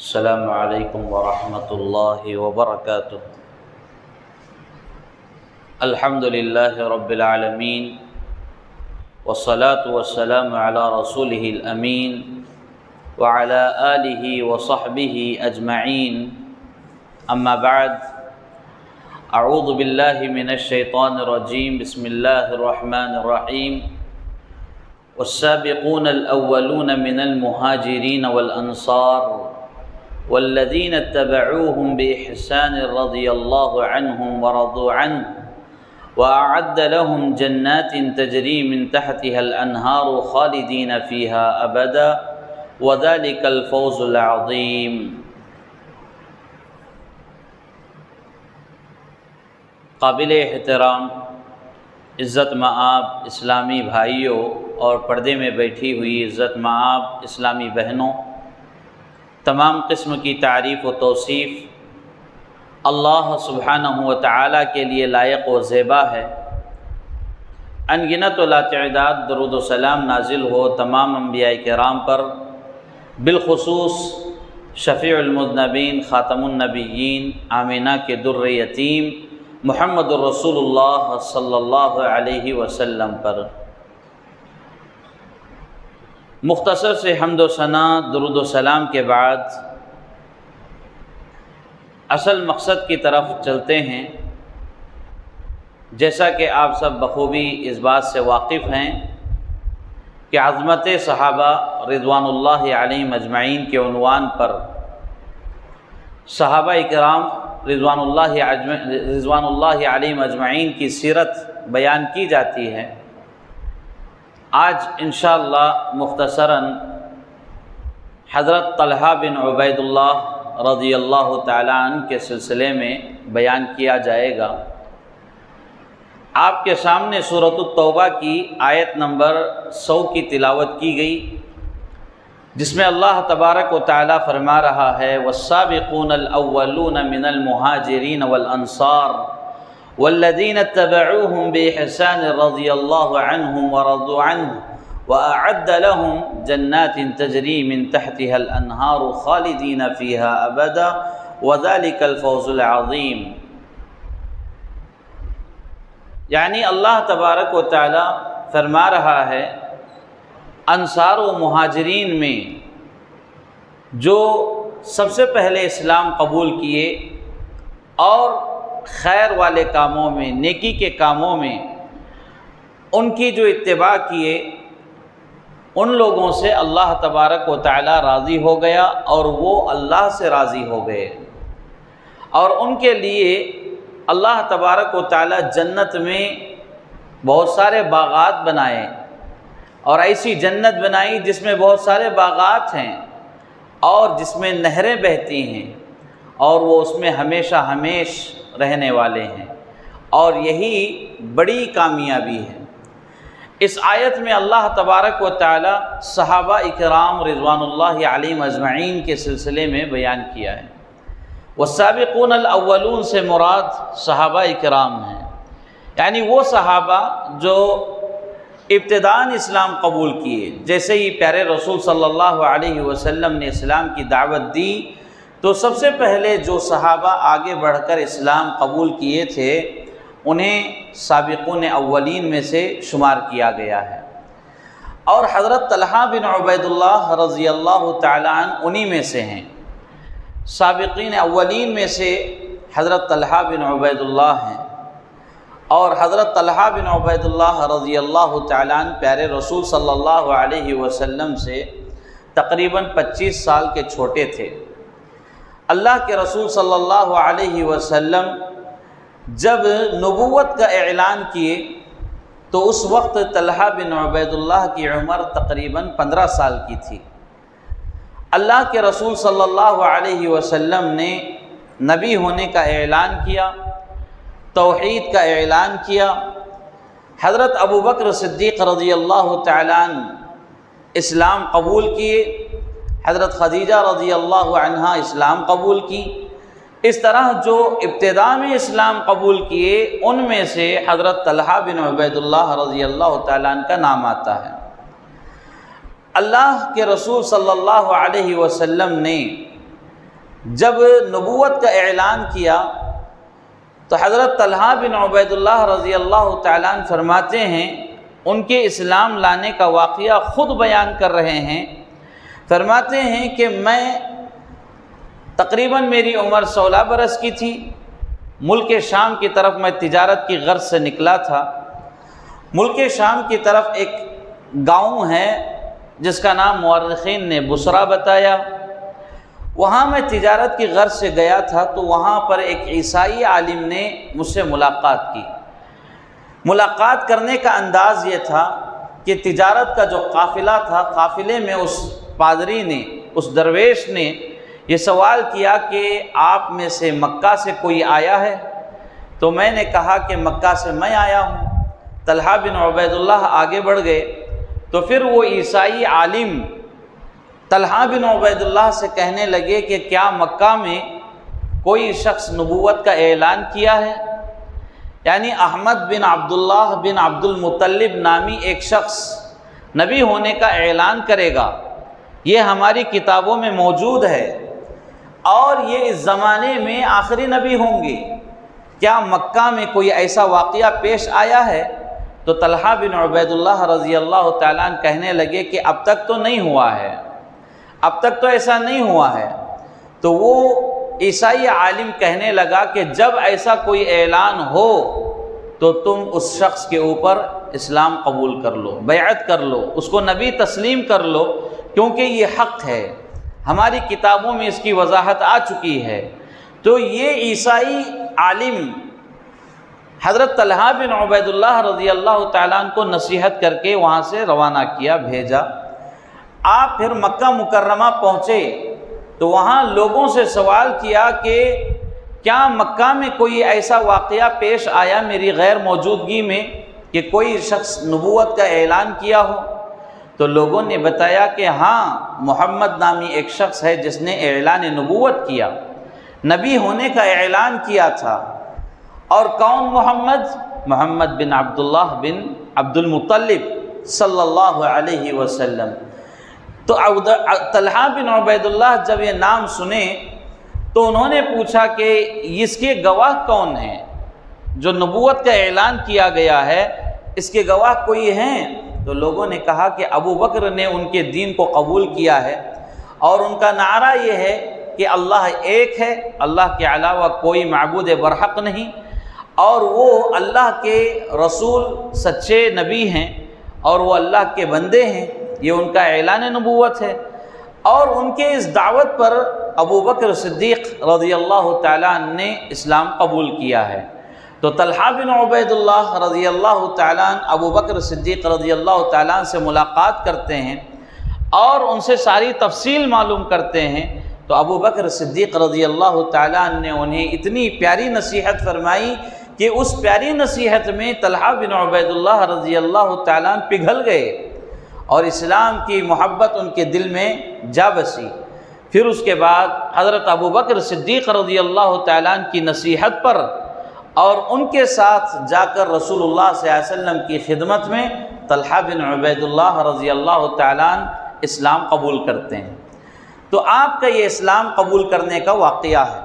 السلام علیکم ورحمۃ اللہ وبرکاتہ۔ الحمد للہ رب العالمین والصلاة والسلام علی رسولہ الامین وعلی آلہ وصحبہ اجمعین، اما بعد، اعوذ باللہ من الشیطان الرجیم، بسم اللہ الرحمن الرحیم۔ والسابقون الأولون من المهاجرين والأنصار والذين اتبعوهم بإحسان رضي الله عنهم ورضوا عنه وأعد لهم جنات تجري من تحتها الأنهار خالدين فيها أبدا وذلك الفوز العظيم۔ قابل احترام عزت مآب اسلامی بھائیوں اور پردے میں بیٹھی ہوئی عزت مآب اسلامی بہنوں، تمام قسم کی تعریف و توصیف اللہ سبحانہ و تعالیٰ کے لیے لائق و زیبا ہے۔ ان گنت و لا تعداد درود و سلام نازل ہو تمام انبیاء کرام پر، بالخصوص شفیع المذنبین، خاتم النبیین، آمینہ کے در یتیم محمد الرسول اللہ صلی اللہ علیہ وسلم پر۔ مختصر سے حمد و ثنا، درود و سلام کے بعد اصل مقصد کی طرف چلتے ہیں۔ جیسا کہ آپ سب بخوبی اس بات سے واقف ہیں کہ عظمت صحابہ رضوان اللہ علیہم اجمعین کے عنوان پر صحابہ اکرام رضوان اللہ علیہم اجمعین کی سیرت بیان کی جاتی ہے۔ آج انشاءاللہ مختصراً حضرت طلحہ بن عبید اللہ رضی اللہ تعالیٰ عنہ کے سلسلے میں بیان کیا جائے گا۔ آپ کے سامنے سورۃ التوبہ کی آیت نمبر 100 کی تلاوت کی گئی، جس میں اللہ تبارک و تعالیٰ فرما رہا ہے: والسابقون الاولون من المہاجرین والانصار والذین اتبعوهم بإحسان رضی اللہ عنہم ورضوا عنہ وأعد لهم جنات تجری من تحتها الأنہار خالدین فیها أبدا وذلك الفوز العظیم۔ یعنی اللہ تبارک و تعالی فرما رہا ہے، انصار و مہاجرین میں جو سب سے پہلے اسلام قبول کیے اور خیر والے کاموں میں، نیکی کے کاموں میں ان کی جو اتباع کیے، ان لوگوں سے اللہ تبارک و تعالی راضی ہو گیا اور وہ اللہ سے راضی ہو گئے، اور ان کے لیے اللہ تبارک و تعالی جنت میں بہت سارے باغات بنائے، اور ایسی جنت بنائی جس میں بہت سارے باغات ہیں اور جس میں نہریں بہتی ہیں، اور وہ اس میں ہمیشہ ہمیش رہنے والے ہیں، اور یہی بڑی کامیابی ہے۔ اس آیت میں اللہ تبارک و تعالی صحابہ اکرام رضوان اللہ علیہم اجمعین کے سلسلے میں بیان کیا ہے۔ والسابقون الاولون سے مراد صحابہ اکرام ہیں، یعنی وہ صحابہ جو ابتداءً اسلام قبول کیے۔ جیسے ہی پیارے رسول صلی اللہ علیہ وسلم نے اسلام کی دعوت دی تو سب سے پہلے جو صحابہ آگے بڑھ کر اسلام قبول کیے تھے انہیں سابقون اولین میں سے شمار کیا گیا ہے، اور حضرت طلحہ بن عبید اللہ رضی اللہ تعالیٰ عنہ انہی میں سے ہیں۔ سابقین اولین میں سے حضرت طلحہ بن عبید اللہ ہیں، اور حضرت طلحہ بن عبید اللہ رضی اللہ تعالیٰ عنہ پیارے رسول صلی اللہ علیہ وسلم سے تقریباً 25 سال کے چھوٹے تھے۔ اللہ کے رسول صلی اللہ علیہ وسلم جب نبوت کا اعلان کیے تو اس وقت طلحہ بن عبید اللہ کی عمر تقریباً 15 سال کی تھی۔ اللہ کے رسول صلی اللہ علیہ وسلم نے نبی ہونے کا اعلان کیا، توحید کا اعلان کیا۔ حضرت ابوبکر صدیق رضی اللہ تعالیٰ عنہ اسلام قبول کیے، حضرت خدیجہ رضی اللہ عنہا اسلام قبول کی۔ اس طرح جو ابتداء میں اسلام قبول کیے ان میں سے حضرت طلحہ بن عبید اللہ رضی اللہ تعالیٰ عنہ کا نام آتا ہے۔ اللہ کے رسول صلی اللہ علیہ وسلم نے جب نبوت کا اعلان کیا تو حضرت طلحہ بن عبید اللہ رضی اللہ تعالیٰ عنہ فرماتے ہیں، ان کے اسلام لانے کا واقعہ خود بیان کر رہے ہیں، فرماتے ہیں کہ میں تقریباً میری عمر 16 برس کی تھی، ملک شام کی طرف میں تجارت کی غرض سے نکلا تھا۔ ملک شام کی طرف ایک گاؤں ہے جس کا نام مورخین نے بصرہ بتایا، وہاں میں تجارت کی غرض سے گیا تھا تو وہاں پر ایک عیسائی عالم نے مجھ سے ملاقات کی۔ ملاقات کرنے کا انداز یہ تھا کہ تجارت کا جو قافلہ تھا، قافلے میں اس پادری نے، اس درویش نے یہ سوال کیا کہ آپ میں سے مکہ سے کوئی آیا ہے؟ تو میں نے کہا کہ مکہ سے میں آیا ہوں۔ طلحہ بن عبید اللہ آگے بڑھ گئے تو پھر وہ عیسائی عالم طلحہ بن عبید اللہ سے کہنے لگے کہ کیا مکہ میں کوئی شخص نبوت کا اعلان کیا ہے؟ یعنی احمد بن عبداللہ بن عبد المطلب نامی ایک شخص نبی ہونے کا اعلان کرے گا، یہ ہماری کتابوں میں موجود ہے اور یہ اس زمانے میں آخری نبی ہوں گے، کیا مکہ میں کوئی ایسا واقعہ پیش آیا ہے؟ تو طلحہ بن عبید اللہ رضی اللہ تعالیٰ عنہ کہنے لگے کہ اب تک تو نہیں ہوا ہے، اب تک تو ایسا نہیں ہوا ہے۔ تو وہ عیسائی عالم کہنے لگا کہ جب ایسا کوئی اعلان ہو تو تم اس شخص کے اوپر اسلام قبول کر لو، بیعت کر لو، اس کو نبی تسلیم کر لو، کیونکہ یہ حق ہے، ہماری کتابوں میں اس کی وضاحت آ چکی ہے۔ تو یہ عیسائی عالم حضرت طلحہ بن عبید اللہ رضی اللہ تعالیٰ عنہ کو نصیحت کر کے وہاں سے روانہ کیا، بھیجا۔ آپ پھر مکہ مکرمہ پہنچے تو وہاں لوگوں سے سوال کیا کہ کیا مکہ میں کوئی ایسا واقعہ پیش آیا میری غیر موجودگی میں کہ کوئی شخص نبوت کا اعلان کیا ہو؟ تو لوگوں نے بتایا کہ ہاں، محمد نامی ایک شخص ہے جس نے اعلان نبوت کیا، نبی ہونے کا اعلان کیا تھا۔ اور کون محمد؟ محمد بن عبداللہ بن عبد المطلب صلی اللہ علیہ وسلم۔ تو طلحہ بن عبید اللہ جب یہ نام سنے تو انہوں نے پوچھا کہ اس کے گواہ کون ہیں؟ جو نبوت کا اعلان کیا گیا ہے اس کے گواہ کوئی ہیں؟ تو لوگوں نے کہا کہ ابو بکر نے ان کے دین کو قبول کیا ہے اور ان کا نعرہ یہ ہے کہ اللہ ایک ہے، اللہ کے علاوہ کوئی معبود برحق نہیں، اور وہ اللہ کے رسول سچے نبی ہیں اور وہ اللہ کے بندے ہیں، یہ ان کا اعلان نبوت ہے۔ اور ان کے اس دعوت پر ابو بکر صدیق رضی اللہ تعالیٰ عنہ نے اسلام قبول کیا ہے۔ تو طلحہ بن عبید اللہ رضی اللہ تعالیٰ عنہ ابو بکر صدیق رضی اللہ تعالیٰ عنہ سے ملاقات کرتے ہیں اور ان سے ساری تفصیل معلوم کرتے ہیں۔ تو ابو بکر صدیق رضی اللہ تعالیٰ عنہ نے انہیں اتنی پیاری نصیحت فرمائی کہ اس پیاری نصیحت میں طلحہ بن عبید اللہ رضی اللہ تعالیٰ عنہ پگھل گئے اور اسلام کی محبت ان کے دل میں جا بسی۔ پھر اس کے بعد حضرت ابو بکر صدیق رضی اللہ تعالیٰ عنہ کی نصیحت پر اور ان کے ساتھ جا کر رسول اللہ صلی اللہ علیہ وسلم کی خدمت میں طلحہ بن عبید اللہ رضی اللہ تعالیٰ عنہ اسلام قبول کرتے ہیں۔ تو آپ کا یہ اسلام قبول کرنے کا واقعہ ہے۔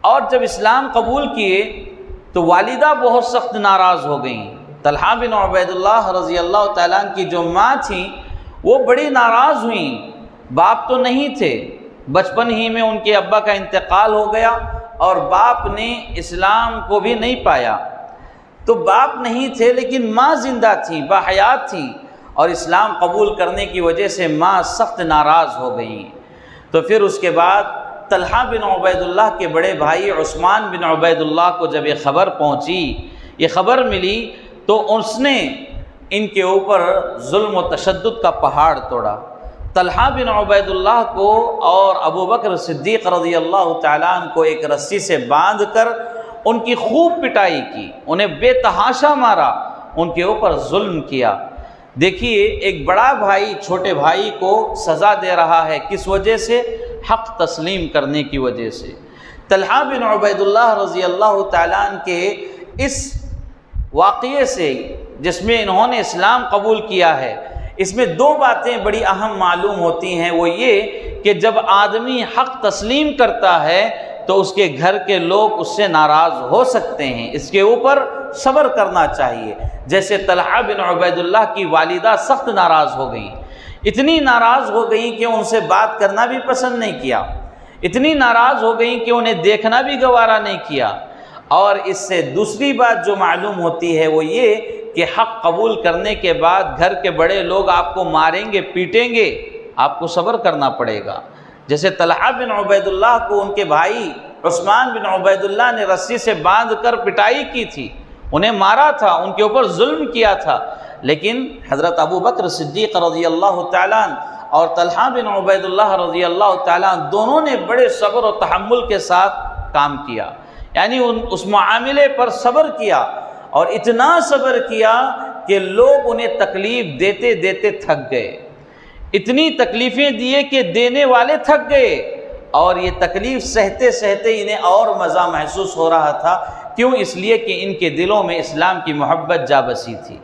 اور جب اسلام قبول کیے تو والدہ بہت سخت ناراض ہو گئیں۔ طلحہ بن عبید اللہ رضی اللہ تعالیٰ عنہ کی جو ماں تھیں وہ بڑی ناراض ہوئیں، باپ تو نہیں تھے، بچپن ہی میں ان کے ابا کا انتقال ہو گیا اور باپ نے اسلام کو بھی نہیں پایا۔ تو باپ نہیں تھے لیکن ماں زندہ تھیں، باحیات تھیں، اور اسلام قبول کرنے کی وجہ سے ماں سخت ناراض ہو گئیں۔ تو پھر اس کے بعد طلحہ بن عبید اللہ کے بڑے بھائی عثمان بن عبید اللہ کو جب یہ خبر پہنچی، یہ خبر ملی، تو اس نے ان کے اوپر ظلم و تشدد کا پہاڑ توڑا۔ طلحہ بن عبید اللہ کو اور ابو بکر صدیق رضی اللہ تعالیٰ عنہ کو ایک رسی سے باندھ کر ان کی خوب پٹائی کی، انہیں بے تحاشا مارا، ان کے اوپر ظلم کیا۔ دیکھیے، ایک بڑا بھائی چھوٹے بھائی کو سزا دے رہا ہے، کس وجہ سے؟ حق تسلیم کرنے کی وجہ سے۔ طلحہ بن عبید اللہ رضی اللہ تعالیٰ عنہ کے اس واقعے سے، جس میں انہوں نے اسلام قبول کیا ہے، اس میں دو باتیں بڑی اہم معلوم ہوتی ہیں، وہ یہ کہ جب آدمی حق تسلیم کرتا ہے تو اس کے گھر کے لوگ اس سے ناراض ہو سکتے ہیں، اس کے اوپر صبر کرنا چاہیے۔ جیسے طلحہ بن عبید اللہ کی والدہ سخت ناراض ہو گئیں، اتنی ناراض ہو گئیں کہ ان سے بات کرنا بھی پسند نہیں کیا، اتنی ناراض ہو گئیں کہ انہیں دیکھنا بھی گوارا نہیں کیا۔ اور اس سے دوسری بات جو معلوم ہوتی ہے وہ یہ کہ حق قبول کرنے کے بعد گھر کے بڑے لوگ آپ کو ماریں گے، پیٹیں گے، آپ کو صبر کرنا پڑے گا۔ جیسے طلحہ بن عبید اللہ کو ان کے بھائی عثمان بن عبید اللہ نے رسی سے باندھ کر پٹائی کی تھی، انہیں مارا تھا، ان کے اوپر ظلم کیا تھا، لیکن حضرت ابو بکر صدیق رضی اللہ تعالیٰ عنہ اور طلحہ بن عبید اللہ رضی اللہ تعالیٰ عنہ دونوں نے بڑے صبر و تحمل کے ساتھ کام کیا، یعنی اس معاملے پر صبر کیا، اور اتنا صبر کیا کہ لوگ انہیں تکلیف دیتے دیتے تھک گئے، اتنی تکلیفیں دیے کہ دینے والے تھک گئے، اور یہ تکلیف سہتے سہتے انہیں اور مزہ محسوس ہو رہا تھا۔ کیوں؟ اس لیے کہ ان کے دلوں میں اسلام کی محبت جا بسی تھی،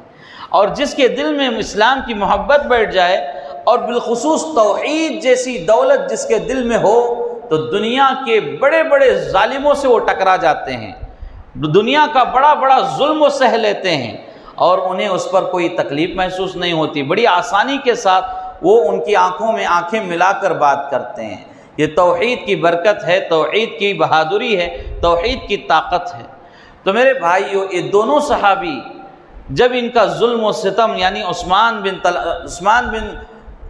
اور جس کے دل میں اسلام کی محبت بیٹھ جائے، اور بالخصوص توحید جیسی دولت جس کے دل میں ہو، تو دنیا کے بڑے بڑے ظالموں سے وہ ٹکرا جاتے ہیں، دنیا کا بڑا بڑا ظلم وہ سہ لیتے ہیں، اور انہیں اس پر کوئی تکلیف محسوس نہیں ہوتی، بڑی آسانی کے ساتھ وہ ان کی آنکھوں میں آنکھیں ملا کر بات کرتے ہیں۔ یہ توحید کی برکت ہے، توحید کی بہادری ہے، توحید کی طاقت ہے۔ تو میرے بھائیو، یہ دونوں صحابی جب ان کا ظلم و ستم، یعنی عثمان بن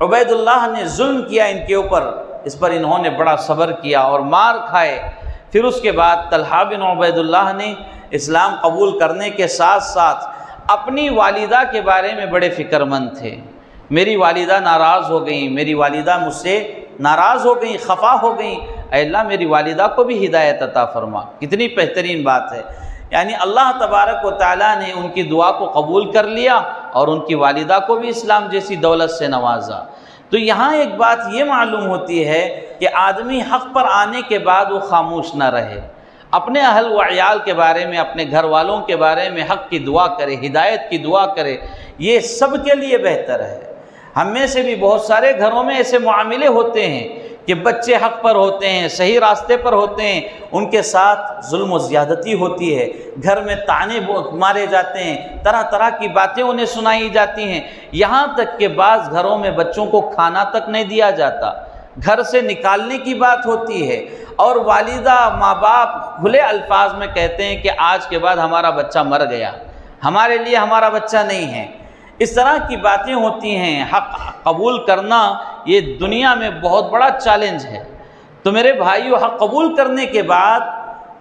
عبید اللہ نے ظلم کیا ان کے اوپر، اس پر انہوں نے بڑا صبر کیا اور مار کھائے۔ پھر اس کے بعد طلحہ بن عبید اللہ نے اسلام قبول کرنے کے ساتھ ساتھ اپنی والدہ کے بارے میں بڑے فکر مند تھے۔ میری والدہ ناراض ہو گئیں، میری والدہ مجھ سے ناراض ہو گئیں، خفا ہو گئیں، اے اللہ میری والدہ کو بھی ہدایت عطا فرما۔ کتنی بہترین بات ہے، یعنی اللہ تبارک و تعالیٰ نے ان کی دعا کو قبول کر لیا اور ان کی والدہ کو بھی اسلام جیسی دولت سے نوازا۔ تو یہاں ایک بات یہ معلوم ہوتی ہے کہ آدمی حق پر آنے کے بعد وہ خاموش نہ رہے، اپنے اہل و عیال کے بارے میں، اپنے گھر والوں کے بارے میں حق کی دعا کرے، ہدایت کی دعا کرے، یہ سب کے لیے بہتر ہے۔ ہم میں سے بھی بہت سارے گھروں میں ایسے معاملے ہوتے ہیں کہ بچے حق پر ہوتے ہیں، صحیح راستے پر ہوتے ہیں، ان کے ساتھ ظلم و زیادتی ہوتی ہے، گھر میں طعنے مارے جاتے ہیں، طرح طرح کی باتیں انہیں سنائی جاتی ہیں، یہاں تک کہ بعض گھروں میں بچوں کو کھانا تک نہیں دیا جاتا، گھر سے نکالنے کی بات ہوتی ہے، اور والدہ ماں باپ کھلے الفاظ میں کہتے ہیں کہ آج کے بعد ہمارا بچہ مر گیا، ہمارے لیے ہمارا بچہ نہیں ہے۔ اس طرح کی باتیں ہوتی ہیں۔ حق قبول کرنا یہ دنیا میں بہت بڑا چیلنج ہے۔ تو میرے بھائیو، حق قبول کرنے کے بعد،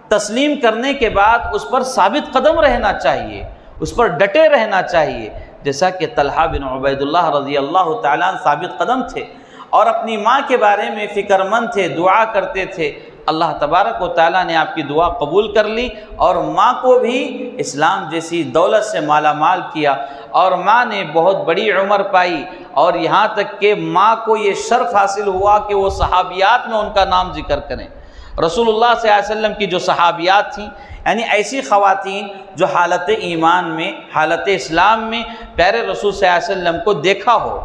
تسلیم کرنے کے بعد اس پر ثابت قدم رہنا چاہیے، اس پر ڈٹے رہنا چاہیے، جیسا کہ طلحہ بن عبید اللہ رضی اللہ تعالیٰ عنہ ثابت قدم تھے اور اپنی ماں کے بارے میں فکر مند تھے، دعا کرتے تھے۔ اللہ تبارک و تعالیٰ نے آپ کی دعا قبول کر لی اور ماں کو بھی اسلام جیسی دولت سے مالا مال کیا، اور ماں نے بہت بڑی عمر پائی، اور یہاں تک کہ ماں کو یہ شرف حاصل ہوا کہ وہ صحابیات میں ان کا نام ذکر کریں۔ رسول اللہ صلی اللہ علیہ وسلم کی جو صحابیات تھیں، یعنی ایسی خواتین جو حالت ایمان میں، حالت اسلام میں پیارے رسول صلی اللہ علیہ وسلم کو دیکھا ہو،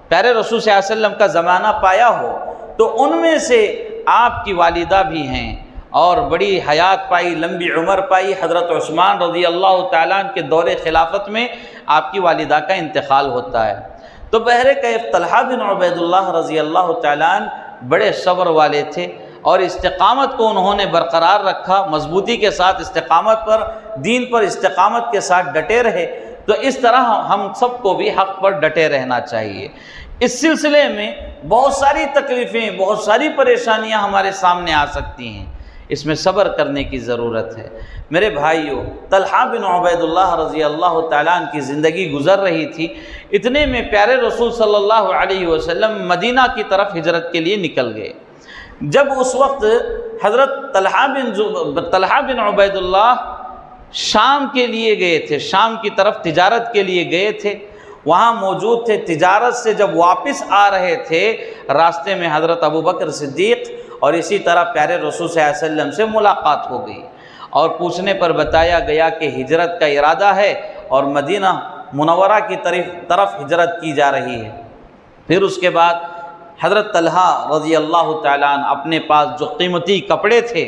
پیارے رسول صلی اللہ علیہ وسلم کا زمانہ پایا ہو، تو ان میں سے آپ کی والدہ بھی ہیں، اور بڑی حیات پائی، لمبی عمر پائی۔ حضرت عثمان رضی اللہ تعالیٰ عنہ کے دور خلافت میں آپ کی والدہ کا انتقال ہوتا ہے۔ تو بہرکیف طلحہ بن عبید اللہ رضی اللہ تعالیٰ عنہ بڑے صبر والے تھے، اور استقامت کو انہوں نے برقرار رکھا، مضبوطی کے ساتھ استقامت پر، دین پر استقامت کے ساتھ ڈٹے رہے۔ تو اس طرح ہم سب کو بھی حق پر ڈٹے رہنا چاہیے۔ اس سلسلے میں بہت ساری تکلیفیں، بہت ساری پریشانیاں ہمارے سامنے آ سکتی ہیں، اس میں صبر کرنے کی ضرورت ہے۔ میرے بھائیو، طلحہ بن عبید اللہ رضی اللہ تعالیٰ عنہ کی زندگی گزر رہی تھی، اتنے میں پیارے رسول صلی اللہ علیہ وسلم مدینہ کی طرف ہجرت کے لیے نکل گئے۔ جب اس وقت حضرت طلحہ بن عبید اللہ شام کے لیے گئے تھے، شام کی طرف تجارت کے لیے گئے تھے، وہاں موجود تھے، تجارت سے جب واپس آ رہے تھے، راستے میں حضرت ابوبکر صدیق اور اسی طرح پیارے رسول صلی اللہ علیہ وسلم سے ملاقات ہو گئی، اور پوچھنے پر بتایا گیا کہ ہجرت کا ارادہ ہے اور مدینہ منورہ کی طرف ہجرت کی جا رہی ہے۔ پھر اس کے بعد حضرت طلحہ رضی اللہ تعالیٰ عنہ اپنے پاس جو قیمتی کپڑے تھے،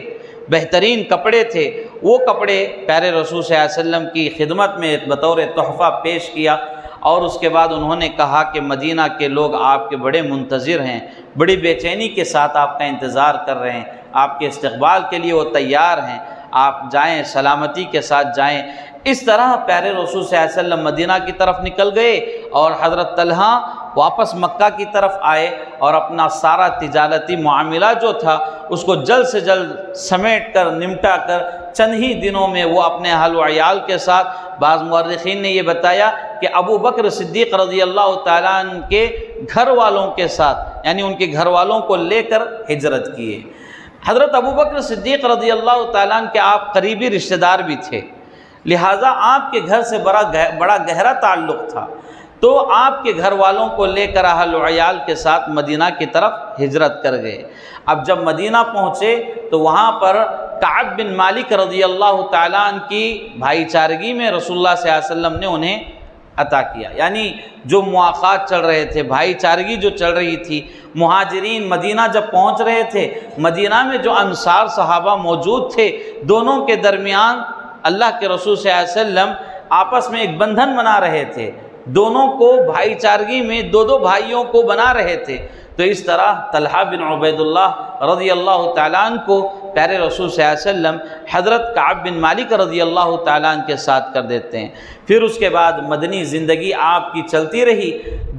بہترین کپڑے تھے، وہ کپڑے پیارے رسول صلی اللہ علیہ وسلم کی خدمت میں بطور تحفہ پیش کیا، اور اس کے بعد انہوں نے کہا کہ مدینہ کے لوگ آپ کے بڑے منتظر ہیں، بڑی بے چینی کے ساتھ آپ کا انتظار کر رہے ہیں، آپ کے استقبال کے لیے وہ تیار ہیں، آپ جائیں، سلامتی کے ساتھ جائیں۔ اس طرح پیارے رسول صلی اللہ علیہ وسلم مدینہ کی طرف نکل گئے، اور حضرت طلحہ واپس مکہ کی طرف آئے اور اپنا سارا تجارتی معاملہ جو تھا اس کو جلد سے جلد سمیٹ کر نمٹا کر چند ہی دنوں میں وہ اپنے اہل و عیال کے ساتھ، بعض مورخین نے یہ بتایا کہ ابو بکر صدیق رضی اللہ تعالیٰ عنہ کے گھر والوں کے ساتھ، یعنی ان کے گھر والوں کو لے کر ہجرت کیے۔ حضرت ابو بکر صدیق رضی اللہ تعالیٰ عنہ کے آپ قریبی رشتہ دار بھی تھے، لہٰذا آپ کے گھر سے بڑا گہرا تعلق تھا، تو آپ کے گھر والوں کو لے کر اہل و عیال کے ساتھ مدینہ کی طرف ہجرت کر گئے۔ اب جب مدینہ پہنچے تو وہاں پر کعب بن مالک رضی اللہ تعالیٰ عنہ کی بھائی چارگی میں رسول اللہ صلی اللہ علیہ وسلم نے انہیں عطا کیا، یعنی جو مواخات چل رہے تھے، بھائی چارگی جو چل رہی تھی، مہاجرین مدینہ جب پہنچ رہے تھے، مدینہ میں جو انصار صحابہ موجود تھے، دونوں کے درمیان اللہ کے رسول صلی اللہ علیہ وسلم آپس میں ایک بندھن بنا رہے تھے، دونوں کو بھائی چارگی میں دو بھائیوں کو بنا رہے تھے۔ تو اس طرح طلحہ بن عبید اللہ رضی اللہ تعالیٰ عنہ کو پیارے رسول صلی اللہ علیہ وسلم حضرت کعب بن مالک رضی اللہ تعالیٰ عنہ کے ساتھ کر دیتے ہیں۔ پھر اس کے بعد مدنی زندگی آپ کی چلتی رہی۔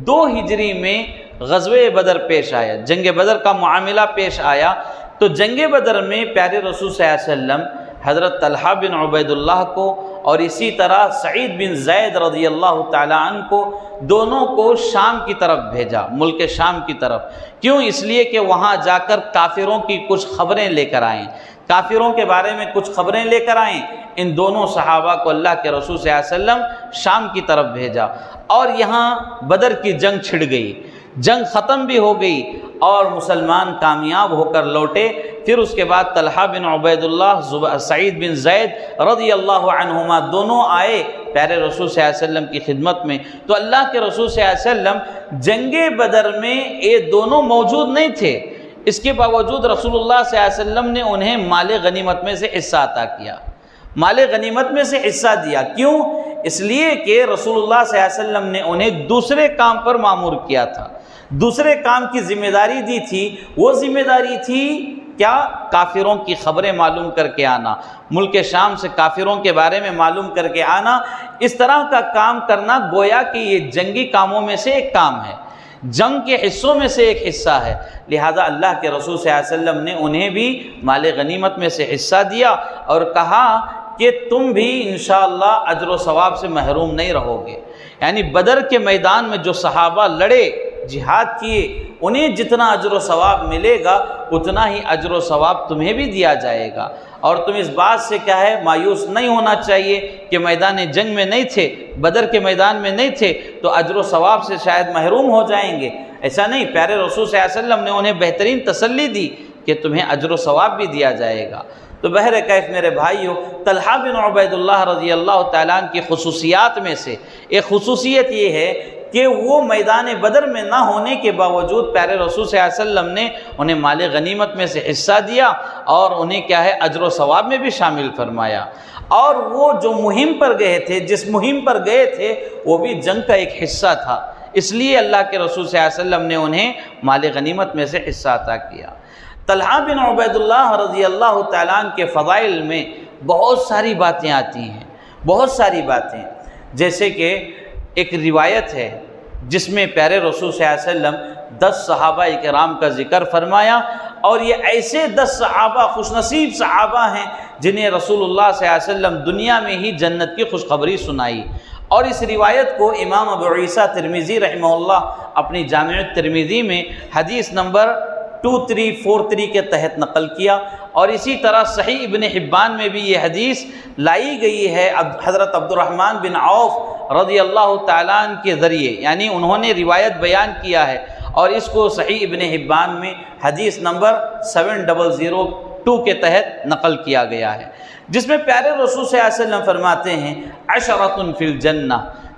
2 ہجری میں غزوہ بدر پیش آیا، جنگ بدر کا معاملہ پیش آیا، تو جنگ بدر میں پیارے رسول صلی اللہ علیہ وسلم حضرت طلحہ بن عبید اللہ کو اور اسی طرح سعید بن زید رضی اللہ تعالیٰ عنہ کو، دونوں کو شام کی طرف بھیجا، ملک شام کی طرف۔ کیوں؟ اس لیے کہ وہاں جا کر کافروں کی کچھ خبریں لے کر آئیں، کافروں کے بارے میں کچھ خبریں لے کر آئیں۔ ان دونوں صحابہ کو اللہ کے رسول صلی اللہ علیہ وسلم شام کی طرف بھیجا، اور یہاں بدر کی جنگ چھڑ گئی، جنگ ختم بھی ہو گئی اور مسلمان کامیاب ہو کر لوٹے۔ پھر اس کے بعد طلحہ بن عبید اللہ، سعید بن زید رضی اللہ عنہما دونوں آئے پیارے رسول صلی اللہ علیہ وسلم کی خدمت میں۔ تو اللہ کے رسول صلی اللہ علیہ وسلم جنگ بدر میں یہ دونوں موجود نہیں تھے، اس کے باوجود رسول اللہ صلی اللہ علیہ وسلم نے انہیں مال غنیمت میں سے حصہ عطا کیا، مال غنیمت میں سے حصہ دیا۔ کیوں؟ اس لیے کہ رسول اللہ صلی اللہ علیہ وسلم نے انہیں دوسرے کام پر مامور کیا تھا، دوسرے کام کی ذمہ داری دی تھی۔ وہ ذمہ داری تھی کیا؟ کافروں کی خبریں معلوم کر کے آنا، ملک شام سے کافروں کے بارے میں معلوم کر کے آنا۔ اس طرح کا کام کرنا گویا کہ یہ جنگی کاموں میں سے ایک کام ہے، جنگ کے حصوں میں سے ایک حصہ ہے، لہذا اللہ کے رسول صلی اللہ علیہ وسلم نے انہیں بھی مال غنیمت میں سے حصہ دیا اور کہا کہ تم بھی انشاءاللہ اجر و ثواب سے محروم نہیں رہو گے۔ یعنی بدر کے میدان میں جو صحابہ لڑے، جہاد کیے، انہیں جتنا اجر و ثواب ملے گا اتنا ہی اجر و ثواب تمہیں بھی دیا جائے گا۔ اور تم اس بات سے کیا ہے مایوس نہیں ہونا چاہیے کہ میدان جنگ میں نہیں تھے، بدر کے میدان میں نہیں تھے تو اجر و ثواب سے شاید محروم ہو جائیں گے، ایسا نہیں۔ پیارے رسول صلی اللہ علیہ وسلم نے انہیں بہترین تسلی دی کہ تمہیں اجر و ثواب بھی دیا جائے گا۔ تو بہرکیف میرے بھائیو، طلحہ بن عبید اللہ رضی اللہ تعالیٰ عنہ کی خصوصیات میں سے ایک خصوصیت یہ ہے کہ وہ میدان بدر میں نہ ہونے کے باوجود پیارے رسول صلی اللہ علیہ وسلم نے انہیں مال غنیمت میں سے حصہ دیا اور انہیں کیا ہے اجر و ثواب میں بھی شامل فرمایا۔ اور وہ جو مہم پر گئے تھے، جس مہم پر گئے تھے، وہ بھی جنگ کا ایک حصہ تھا، اس لیے اللہ کے رسول صلی اللہ علیہ وسلم نے انہیں مال غنیمت میں سے حصہ عطا کیا۔ طلحہ بن عبید اللہ رضی اللہ تعالیٰ عنہ کے فضائل میں بہت ساری باتیں آتی ہیں، بہت ساری باتیں، جیسے کہ ایک روایت ہے جس میں پیارے رسول صلی اللہ علیہ وسلم 10 صحابہ کرام کا ذکر فرمایا، اور یہ ایسے 10 صحابہ خوش نصیب صحابہ ہیں جنہیں رسول اللہ صلی اللہ علیہ وسلم دنیا میں ہی جنت کی خوشخبری سنائی۔ اور اس روایت کو امام ابو عیسیٰ ترمذی رحمہ اللہ اپنی جامع ترمذی میں حدیث نمبر 2343 کے تحت نقل کیا، اور اسی طرح صحیح ابن حبان میں بھی یہ حدیث لائی گئی ہے حضرت عبد الرحمن بن عوف رضی اللہ تعالیٰ عنہ کے ذریعے، یعنی انہوں نے روایت بیان کیا ہے، اور اس کو صحیح ابن حبان میں حدیث نمبر 7002 کے تحت نقل کیا گیا ہے، جس میں پیارے رسول صلی اللہ علیہ وسلم فرماتے ہیں 10 فی الجنہ،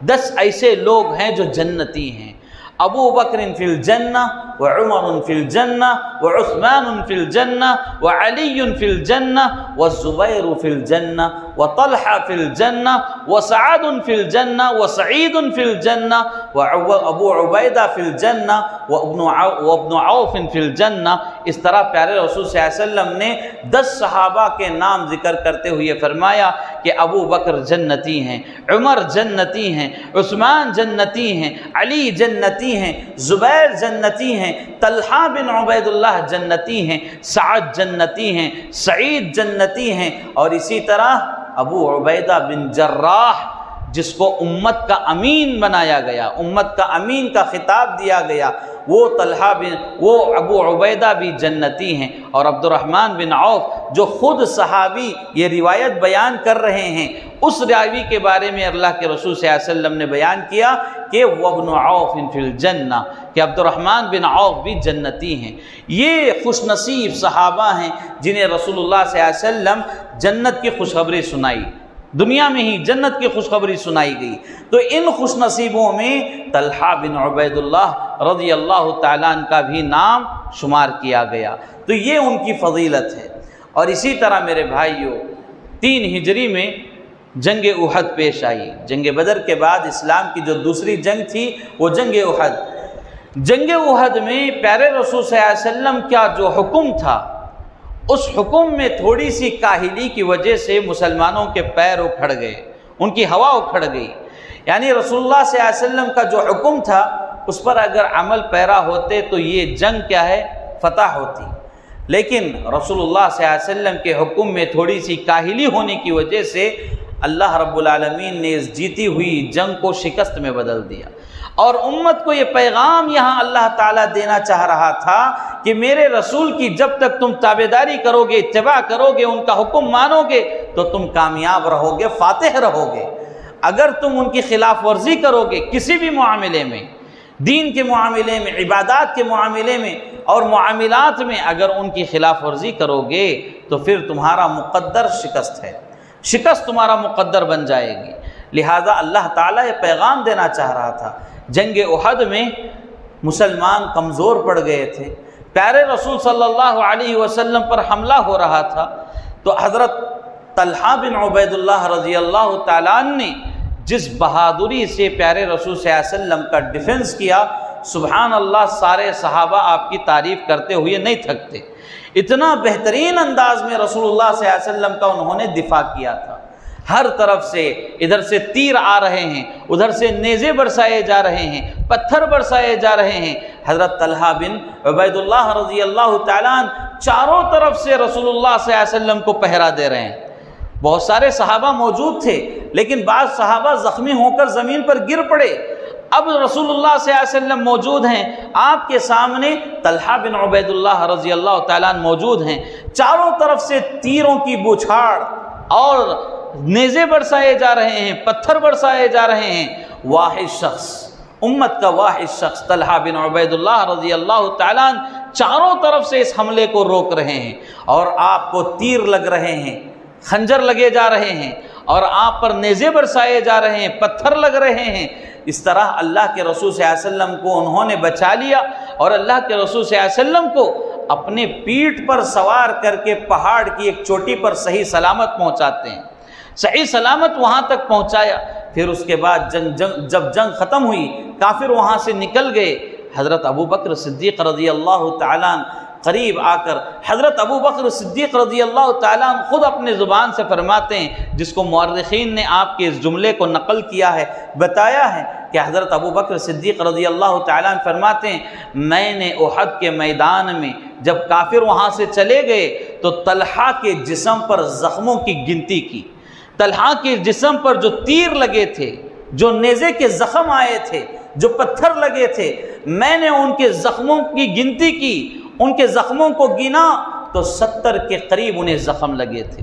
10 ایسے لوگ ہیں جو جنتی ہیں، ابو بکر فی الجنہ وعمر فی الجنہ وعثمان فی الجنہ وعلی فی الجنہ والزبیر فی الجنہ وطلحہ فی الجنہ وسعد فی الجنہ وسعید فی الجنہ وابو عبیدہ فی الجنہ وابن عوف فی الجنہ۔ اس طرح پیارے رسول صلی اللہ علیہ وسلم نے 10 صحابہ کے نام ذکر کرتے ہوئے فرمایا کہ ابو بکر جنتی ہیں، عمر جنتی ہیں، عثمان جنتی ہیں، علی جنتی ہیں، زبیر جنتی ہیں، طلحہ بن عبید اللہ جنتی ہیں، سعد جنتی ہیں، سعید جنتی ہیں، اور اسی طرح ابو عبیدہ بن جراح جس کو امت کا امین بنایا گیا، امت کا امین کا خطاب دیا گیا، وہ ابو عبیدہ بھی جنتی ہیں۔ اور عبد الرحمن بن عوف جو خود صحابی یہ روایت بیان کر رہے ہیں، اس راوی کے بارے میں اللہ کے رسول صلی اللہ علیہ وسلم نے بیان کیا کہ وابن عوف فی الجنہ، کہ عبد الرحمن بن عوف بھی جنتی ہیں۔ یہ خوش نصیب صحابہ ہیں جنہیں رسول اللہ صلی اللہ علیہ وسلم جنت کی خوشخبری سنائی، دنیا میں ہی جنت کی خوشخبری سنائی گئی۔ تو ان خوش نصیبوں میں طلحہ بن عبید اللہ رضی اللہ تعالیٰ عنہ کا بھی نام شمار کیا گیا، تو یہ ان کی فضیلت ہے۔ اور اسی طرح میرے بھائیوں 3 ہجری میں جنگ احد پیش آئی۔ جنگ بدر کے بعد اسلام کی جو دوسری جنگ تھی وہ جنگ احد۔ جنگ احد میں پیارے رسول صلی اللہ علیہ وسلم کا جو حکم تھا، اس حکم میں تھوڑی سی کاہلی کی وجہ سے مسلمانوں کے پیر اکھڑ گئے، ان کی ہوا اکھڑ گئی۔ یعنی رسول اللہ صلی اللہ علیہ وسلم کا جو حکم تھا اس پر اگر عمل پیرا ہوتے تو یہ جنگ کیا ہے، فتح ہوتی، لیکن رسول اللہ صلی اللہ علیہ وسلم کے حکم میں تھوڑی سی کاہلی ہونے کی وجہ سے اللہ رب العالمین نے اس جیتی ہوئی جنگ کو شکست میں بدل دیا۔ اور امت کو یہ پیغام یہاں اللہ تعالیٰ دینا چاہ رہا تھا کہ میرے رسول کی جب تک تم تابعداری کرو گے، اتباع کرو گے، ان کا حکم مانو گے تو تم کامیاب رہو گے، فاتح رہو گے۔ اگر تم ان کی خلاف ورزی کرو گے کسی بھی معاملے میں، دین کے معاملے میں، عبادات کے معاملے میں اور معاملات میں اگر ان کی خلاف ورزی کرو گے تو پھر تمہارا مقدر شکست ہے، شکست تمہارا مقدر بن جائے گی۔ لہٰذا اللہ تعالیٰ یہ پیغام دینا چاہ رہا تھا۔ جنگ احد میں مسلمان کمزور پڑ گئے تھے، پیارے رسول صلی اللہ علیہ وسلم پر حملہ ہو رہا تھا، تو حضرت طلحہ بن عبید اللہ رضی اللہ تعالیٰ عنہ نے جس بہادری سے پیارے رسول صلی اللہ علیہ وسلم کا ڈیفنس کیا، سبحان اللہ، سارے صحابہ آپ کی تعریف کرتے ہوئے نہیں تھکتے۔ اتنا بہترین انداز میں رسول اللہ صلی اللہ علیہ وسلم کا انہوں نے دفاع کیا تھا۔ ہر طرف سے ادھر سے تیر آ رہے ہیں، ادھر سے نیزے برسائے جا رہے ہیں، پتھر برسائے جا رہے ہیں۔ حضرت طلحہ بن عبید اللہ رضی اللہ تعالیٰ عنہ چاروں طرف سے رسول اللہ صلی اللہ علیہ وسلم کو پہرا دے رہے ہیں۔ بہت سارے صحابہ موجود تھے لیکن بعض صحابہ زخمی ہو کر زمین پر گر پڑے۔ اب رسول اللہ صلی اللہ علیہ وسلم موجود ہیں، آپ کے سامنے طلحہ بن عبید اللہ رضی اللہ تعالیٰ عنہ موجود ہیں، چاروں طرف سے تیروں کی بوچھاڑ اور نیزے برسائے جا رہے ہیں، پتھر برسائے جا رہے ہیں۔ واحد شخص، امت کا واحد شخص طلحہ بن عبید اللہ رضی اللہ تعالیٰ عنہ چاروں طرف سے اس حملے کو روک رہے ہیں، اور آپ کو تیر لگ رہے ہیں، خنجر لگے جا رہے ہیں، اور آپ پر نیزے برسائے جا رہے ہیں، پتھر لگ رہے ہیں۔ اس طرح اللہ کے رسول صلی اللہ علیہ وسلم کو انہوں نے بچا لیا، اور اللہ کے رسول صلی اللہ علیہ وسلم کو اپنے پیٹھ پر سوار کر کے پہاڑ کی ایک چوٹی پر صحیح سلامت پہنچاتے ہیں، صحیح سلامت وہاں تک پہنچایا۔ پھر اس کے بعد جب جنگ ختم ہوئی، کافر وہاں سے نکل گئے، حضرت ابو بکر صدیق رضی اللہ تعالیٰ عنہ قریب آ کر حضرت ابو بکر صدیق رضی اللہ تعالیٰ عنہ خود اپنے زبان سے فرماتے ہیں، جس کو مورخین نے آپ کے اس جملے کو نقل کیا ہے، بتایا ہے کہ حضرت ابو بکر صدیق رضی اللہ تعالیٰ عنہ فرماتے ہیں، میں نے احد کے میدان میں جب کافر وہاں سے چلے گئے تو طلحہ کے جسم پر زخموں کی گنتی کی، طلحہ کے جسم پر جو تیر لگے تھے، جو نیزے کے زخم آئے تھے، جو پتھر لگے تھے، میں نے ان کے زخموں کی گنتی کی، ان کے زخموں کو گنا تو 70 کے قریب انہیں زخم لگے تھے،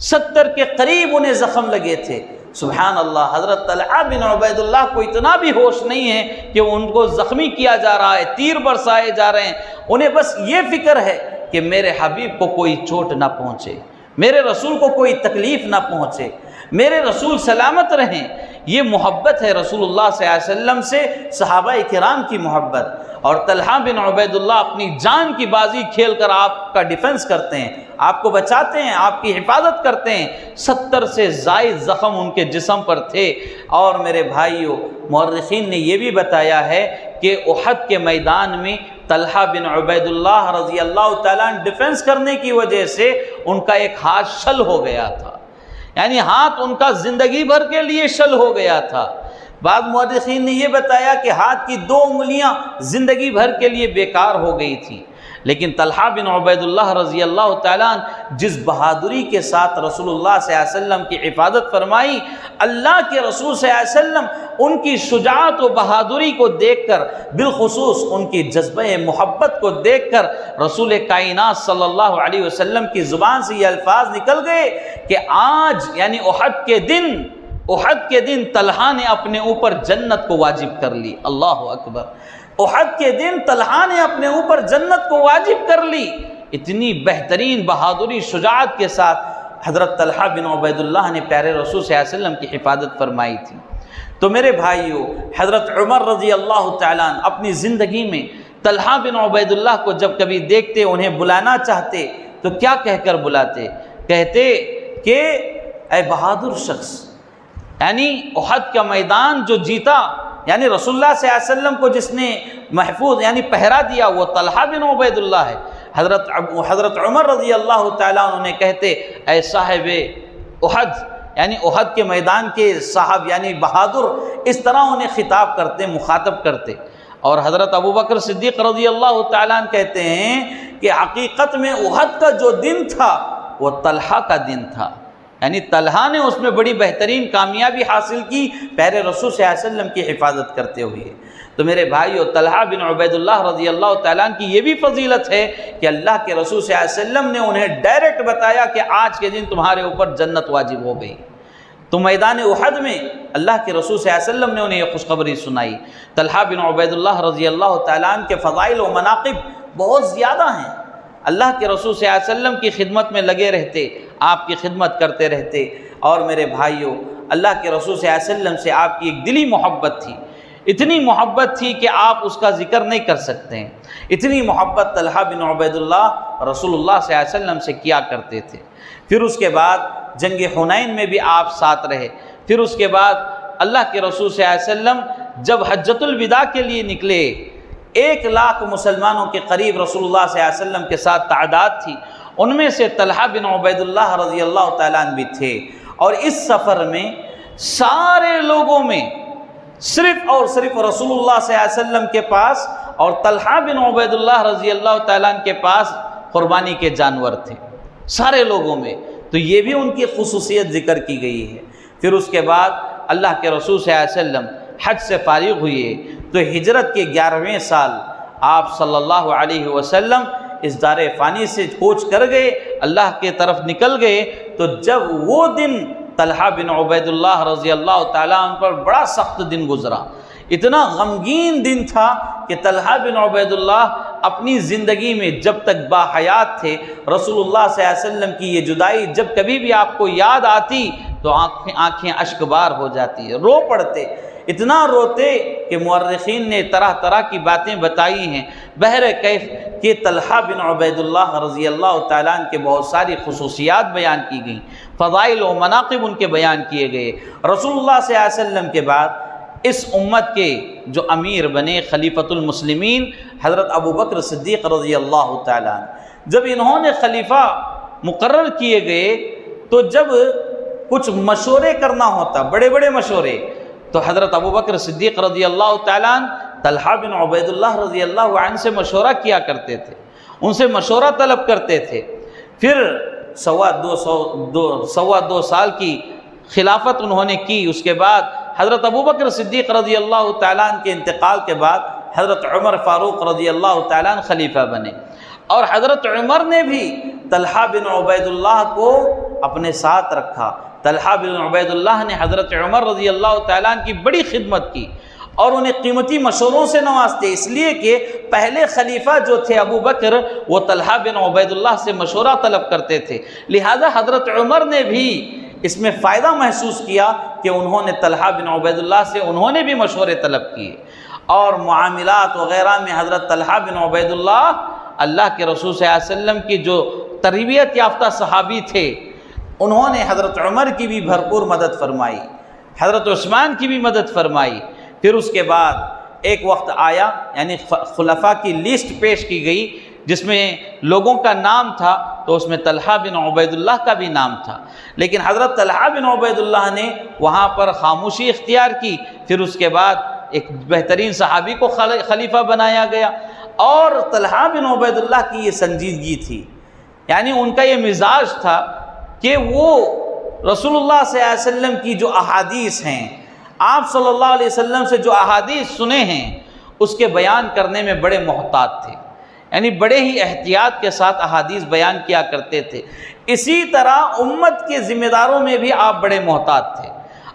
70 کے قریب انہیں زخم لگے تھے۔ سبحان اللہ، حضرت طلحہ بن عبید اللہ کو اتنا بھی ہوش نہیں ہے کہ ان کو زخمی کیا جا رہا ہے، تیر برسائے جا رہے ہیں، انہیں بس یہ فکر ہے کہ میرے حبیب کو کوئی چوٹ نہ پہنچے، میرے رسول کو کوئی تکلیف نہ پہنچے، میرے رسول سلامت رہیں۔ یہ محبت ہے رسول اللہ صلی اللہ علیہ وسلم سے صحابہ کرام کی محبت۔ اور طلحہ بن عبید اللہ اپنی جان کی بازی کھیل کر آپ کا ڈیفنس کرتے ہیں، آپ کو بچاتے ہیں، آپ کی حفاظت کرتے ہیں۔ 70 سے زائد زخم ان کے جسم پر تھے۔ اور میرے بھائیوں، مورخین نے یہ بھی بتایا ہے کہ احد کے میدان میں طلحہ بن عبید اللہ رضی اللہ تعالیٰ ڈیفنس کرنے کی وجہ سے ان کا ایک ہاتھ شل ہو گیا تھا، یعنی ہاتھ ان کا زندگی بھر کے لیے شل ہو گیا تھا۔ بعض مورخین نے یہ بتایا کہ ہاتھ کی 2 انگلیاں زندگی بھر کے لیے بیکار ہو گئی تھی، لیکن طلحہ بن عبید اللہ رضی اللہ تعالیٰ جس بہادری کے ساتھ رسول اللہ صلی اللہ علیہ وسلم کی حفاظت فرمائی، اللہ کے رسول صلی اللہ علیہ وسلم ان کی شجاعت و بہادری کو دیکھ کر، بالخصوص ان کی جذبہ محبت کو دیکھ کر، رسول کائنات صلی اللہ علیہ وسلم کی زبان سے یہ الفاظ نکل گئے کہ آج یعنی احد کے دن طلحہ نے اپنے اوپر جنت کو واجب کر لی۔ اللہ اکبر! احد کے دن طلحہ نے اپنے اوپر جنت کو واجب کر لی۔ اتنی بہترین بہادری شجاعت کے ساتھ حضرت طلحہ بن عبید اللہ نے پیارے رسول صلی اللہ علیہ وسلم کی حفاظت فرمائی تھی۔ تو میرے بھائیوں، حضرت عمر رضی اللہ تعالیٰ اپنی زندگی میں طلحہ بن عبید اللہ کو جب کبھی دیکھتے، انہیں بلانا چاہتے تو کیا کہہ کر بلاتے؟ کہتے کہ اے بہادر شخص، یعنی احد کا میدان جو جیتا، یعنی رسول اللہ صلی اللہ علیہ وسلم کو جس نے محفوظ یعنی پہرا دیا، وہ طلحہ بن عبید اللہ ہے۔ حضرت عمر رضی اللہ تعالیٰ عنہ نے کہتے اے صاحب احد، یعنی احد کے میدان کے صاحب یعنی بہادر، اس طرح انہیں خطاب کرتے، مخاطب کرتے۔ اور حضرت ابوبکر صدیق رضی اللہ تعالیٰ عنہ کہتے ہیں کہ حقیقت میں احد کا جو دن تھا وہ طلحہ کا دن تھا، یعنی طلحہ نے اس میں بڑی بہترین کامیابی حاصل کی پیارے رسول صلی اللہ علیہ وسلم کی حفاظت کرتے ہوئے۔ تو میرے بھائیو، طلحہ بن عبید اللہ رضی اللہ تعالیٰ عنہ کی یہ بھی فضیلت ہے کہ اللہ کے رسول صلی اللہ علیہ وسلم نے انہیں ڈائریکٹ بتایا کہ آج کے دن تمہارے اوپر جنت واجب ہو گئی۔ تو میدان احد میں اللہ کے رسول صلی اللہ علیہ وسلم نے انہیں یہ خوشخبری سنائی۔ طلحہ بن عبید اللہ رضی اللہ تعالیٰ عنہ کے فضائل و مناقب بہت زیادہ ہیں۔ اللہ کے رسول صلی اللہ علیہ وسلم کی خدمت میں لگے رہتے، آپ کی خدمت کرتے رہتے۔ اور میرے بھائیوں، اللہ کے رسول صلی اللہ علیہ وسلم سے آپ کی ایک دلی محبت تھی، اتنی محبت تھی کہ آپ اس کا ذکر نہیں کر سکتے ہیں۔ اتنی محبت طلحہ بن عبید اللہ رسول اللہ صلی اللہ علیہ وسلم سے کیا کرتے تھے۔ پھر اس کے بعد جنگ حنین میں بھی آپ ساتھ رہے۔ پھر اس کے بعد اللہ کے رسول صلی اللہ علیہ وسلم جب حجۃ الوداع کے لیے نکلے، 1 لاکھ مسلمانوں کے قریب رسول اللہ صلی اللہ علیہ وسلم کے ساتھ تعداد تھی، ان میں سے طلحہ بن عبید اللہ رضی اللہ تعالیٰ عنہ بھی تھے۔ اور اس سفر میں سارے لوگوں میں صرف اور صرف رسول اللہ صلی اللہ علیہ وسلم کے پاس اور طلحہ بن عبید اللہ رضی اللہ تعالیٰ عنہ کے پاس قربانی کے جانور تھے، سارے لوگوں میں۔ تو یہ بھی ان کی خصوصیت ذکر کی گئی ہے۔ پھر اس کے بعد اللہ کے رسول صلی اللہ علیہ وسلم حج سے فارغ ہوئے تو ہجرت کے 11ویں سال آپ صلی اللہ علیہ وسلم اس دار فانی سے کوچ کر گئے، اللہ کے طرف نکل گئے۔ تو جب وہ دن طلحہ بن عبید اللہ رضی اللہ تعالیٰ عنہ پر بڑا سخت دن گزرا، اتنا غمگین دن تھا کہ طلحہ بن عبید اللہ اپنی زندگی میں جب تک باحیات تھے، رسول اللہ صلی اللہ علیہ وسلم کی یہ جدائی جب کبھی بھی آپ کو یاد آتی تو آنکھیں اشک بار ہو جاتی، رو پڑتے، اتنا روتے کہ مورخین نے طرح طرح کی باتیں بتائی ہیں۔ بہرکیف کہ طلحہ بن عبید اللہ رضی اللہ تعالیٰ عنہ کے بہت ساری خصوصیات بیان کی گئیں، فضائل و مناقب ان کے بیان کیے گئے۔ رسول اللہ صلی اللہ علیہ وسلم کے بعد اس امت کے جو امیر بنے خلیفۃ المسلمین حضرت ابوبکر صدیق رضی اللہ تعالیٰ عنہ، جب انہوں نے خلیفہ مقرر کیے گئے تو جب کچھ مشورے کرنا ہوتا، بڑے بڑے مشورے، تو حضرت ابوبکر صدیق رضی اللہ تعالیٰ عنہ طلحہ بن عبید اللہ رضی اللہ عنہ سے مشورہ کیا کرتے تھے، ان سے مشورہ طلب کرتے تھے۔ پھر 2.25 سال کی خلافت انہوں نے کی۔ اس کے بعد حضرت ابوبکر صدیق رضی اللہ تعالیٰ عنہ کے انتقال کے بعد حضرت عمر فاروق رضی اللہ تعالیٰ عنہ خلیفہ بنے، اور حضرت عمر نے بھی طلحہ بن عبید اللہ کو اپنے ساتھ رکھا۔ طلحہ بن عبید اللہ نے حضرت عمر رضی اللہ تعالیٰ عنہ کی بڑی خدمت کی اور انہیں قیمتی مشوروں سے نوازتے، اس لیے کہ پہلے خلیفہ جو تھے ابو بکر وہ طلحہ بن عبید اللہ سے مشورہ طلب کرتے تھے، لہذا حضرت عمر نے بھی اس میں فائدہ محسوس کیا کہ انہوں نے طلحہ بن عبید اللہ سے انہوں نے بھی مشورے طلب کیے، اور معاملات وغیرہ میں حضرت طلحہ بن عبید اللہ کے رسول صلی اللہ علیہ وسلم کی جو تربیت یافتہ صحابی تھے، انہوں نے حضرت عمر کی بھی بھرپور مدد فرمائی، حضرت عثمان کی بھی مدد فرمائی۔ پھر اس کے بعد ایک وقت آیا، یعنی خلفاء کی لسٹ پیش کی گئی جس میں لوگوں کا نام تھا، تو اس میں طلحہ بن عبید اللہ کا بھی نام تھا، لیکن حضرت طلحہ بن عبید اللہ نے وہاں پر خاموشی اختیار کی۔ پھر اس کے بعد ایک بہترین صحابی کو خلیفہ بنایا گیا، اور طلحہ بن عبید اللہ کی یہ سنجیدگی تھی، یعنی ان کا یہ مزاج تھا کہ وہ رسول اللہ صلی اللہ علیہ وسلم کی جو احادیث ہیں، آپ صلی اللہ علیہ وسلم سے جو احادیث سنے ہیں، اس کے بیان کرنے میں بڑے محتاط تھے، یعنی بڑے ہی احتیاط کے ساتھ احادیث بیان کیا کرتے تھے۔ اسی طرح امت کے ذمہ داروں میں بھی آپ بڑے محتاط تھے،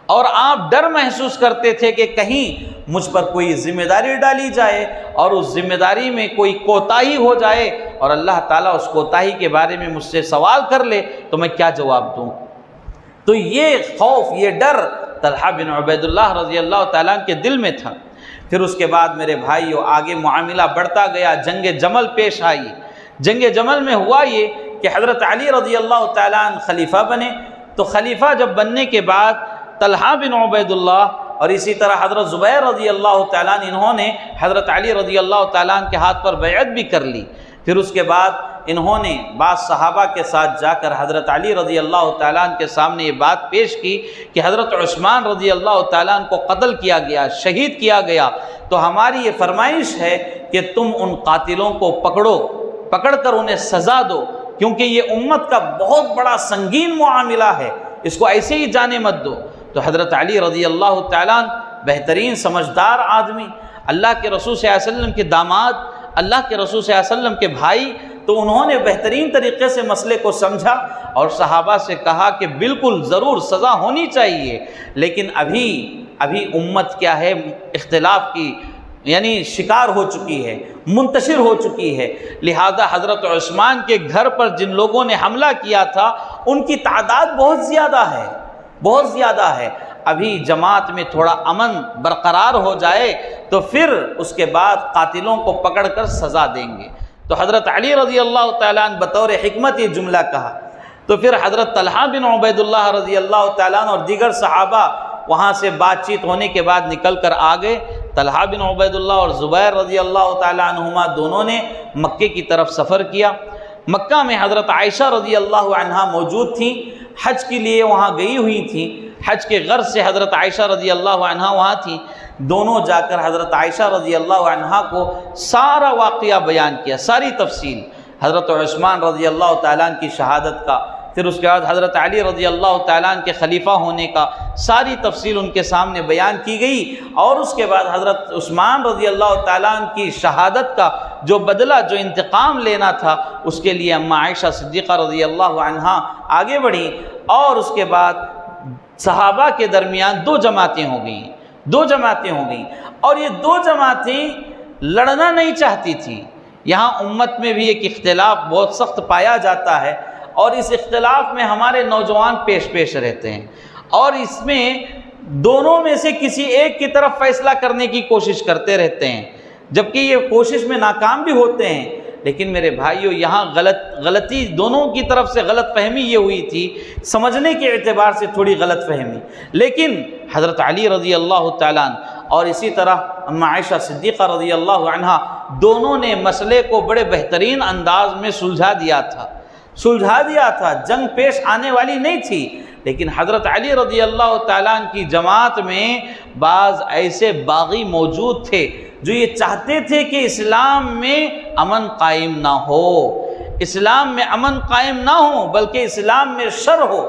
اور آپ ڈر محسوس کرتے تھے کہ کہیں مجھ پر کوئی ذمہ داری ڈالی جائے اور اس ذمہ داری میں کوئی کوتاہی ہو جائے اور اللہ تعالیٰ اس کوتاہی کے بارے میں مجھ سے سوال کر لے تو میں کیا جواب دوں۔ تو یہ خوف، یہ ڈر طلحہ بن عبید اللہ رضی اللہ تعالیٰ عنہ کے دل میں تھا۔ پھر اس کے بعد میرے بھائیو آگے معاملہ بڑھتا گیا، جنگ جمل پیش آئی۔ جنگ جمل میں ہوا یہ کہ حضرت علی رضی اللہ تعالیٰ عنہ خلیفہ بنے، تو خلیفہ جب بننے کے بعد طلحہ بن عبید اللہ اور اسی طرح حضرت زبیر رضی اللہ تعالیٰ عنہ انہوں نے حضرت علی رضی اللہ تعالیٰ عنہ کے ہاتھ پر بیعت بھی کر لی۔ پھر اس کے بعد انہوں نے بعض صحابہ کے ساتھ جا کر حضرت علی رضی اللہ تعالیٰ عنہ کے سامنے یہ بات پیش کی کہ حضرت عثمان رضی اللہ تعالیٰ عنہ کو قتل کیا گیا، شہید کیا گیا، تو ہماری یہ فرمائش ہے کہ تم ان قاتلوں کو پکڑ کر انہیں سزا دو، کیونکہ یہ امت کا بہت بڑا سنگین معاملہ ہے، اس کو ایسے ہی جانے مت دو۔ تو حضرت علی رضی اللہ تعالیٰ عنہ بہترین سمجھدار آدمی، اللہ کے رسول صلی اللہ علیہ وسلم کے داماد، اللہ کے رسول صلی اللہ علیہ وسلم کے بھائی، تو انہوں نے بہترین طریقے سے مسئلے کو سمجھا اور صحابہ سے کہا کہ بالکل ضرور سزا ہونی چاہیے، لیکن ابھی امت کیا ہے، اختلاف کی یعنی شکار ہو چکی ہے، منتشر ہو چکی ہے، لہذا حضرت عثمان کے گھر پر جن لوگوں نے حملہ کیا تھا ان کی تعداد بہت زیادہ ہے، ابھی جماعت میں تھوڑا امن برقرار ہو جائے تو پھر اس کے بعد قاتلوں کو پکڑ کر سزا دیں گے۔ تو حضرت علی رضی اللہ تعالیٰ عنہ بطور حکمت یہ جملہ کہا، تو پھر حضرت طلحہ بن عبید اللہ رضی اللہ تعالیٰ عنہ اور دیگر صحابہ وہاں سے بات چیت ہونے کے بعد نکل کر آگے۔ طلحہ بن عبید اللہ اور زبیر رضی اللہ تعالیٰ عنہما دونوں نے مکے کی طرف سفر کیا۔ مکہ میں حضرت عائشہ رضی اللہ عنہا موجود تھیں، حج کے لیے وہاں گئی ہوئی تھیں، حج کے غرض سے حضرت عائشہ رضی اللہ عنہا وہاں تھیں۔ دونوں جا کر حضرت عائشہ رضی اللہ عنہا کو سارا واقعہ بیان کیا، ساری تفصیل حضرت عثمان رضی اللہ تعالیٰ عنہ کی شہادت کا، پھر اس کے بعد حضرت علی رضی اللہ تعالیٰ عنہ کے خلیفہ ہونے کا ساری تفصیل ان کے سامنے بیان کی گئی، اور اس کے بعد حضرت عثمان رضی اللہ تعالیٰ عنہ کی شہادت کا جو بدلہ، جو انتقام لینا تھا، اس کے لیے اماں عائشہ صدیقہ رضی اللہ عنہا آگے بڑھی، اور اس کے بعد صحابہ کے درمیان دو جماعتیں ہو گئیں، اور یہ دو جماعتیں لڑنا نہیں چاہتی تھیں۔ یہاں امت میں بھی ایک اختلاف بہت سخت پایا جاتا ہے، اور اس اختلاف میں ہمارے نوجوان پیش رہتے ہیں، اور اس میں دونوں میں سے کسی ایک کی طرف فیصلہ کرنے کی کوشش کرتے رہتے ہیں، جبکہ یہ کوشش میں ناکام بھی ہوتے ہیں۔ لیکن میرے بھائیو یہاں غلطی دونوں کی طرف سے غلط فہمی یہ ہوئی تھی، سمجھنے کے اعتبار سے تھوڑی غلط فہمی، لیکن حضرت علی رضی اللہ تعالیٰ عنہ اور اسی طرح اماں عائشہ صدیقہ رضی اللہ عنہا دونوں نے مسئلے کو بڑے بہترین انداز میں سلجھا دیا تھا، جنگ پیش آنے والی نہیں تھی، لیکن حضرت علی رضی اللہ تعالیٰ عنہ کی جماعت میں بعض ایسے باغی موجود تھے جو یہ چاہتے تھے کہ اسلام میں امن قائم نہ ہو، اسلام میں امن قائم نہ ہو، بلکہ اسلام میں شر ہو،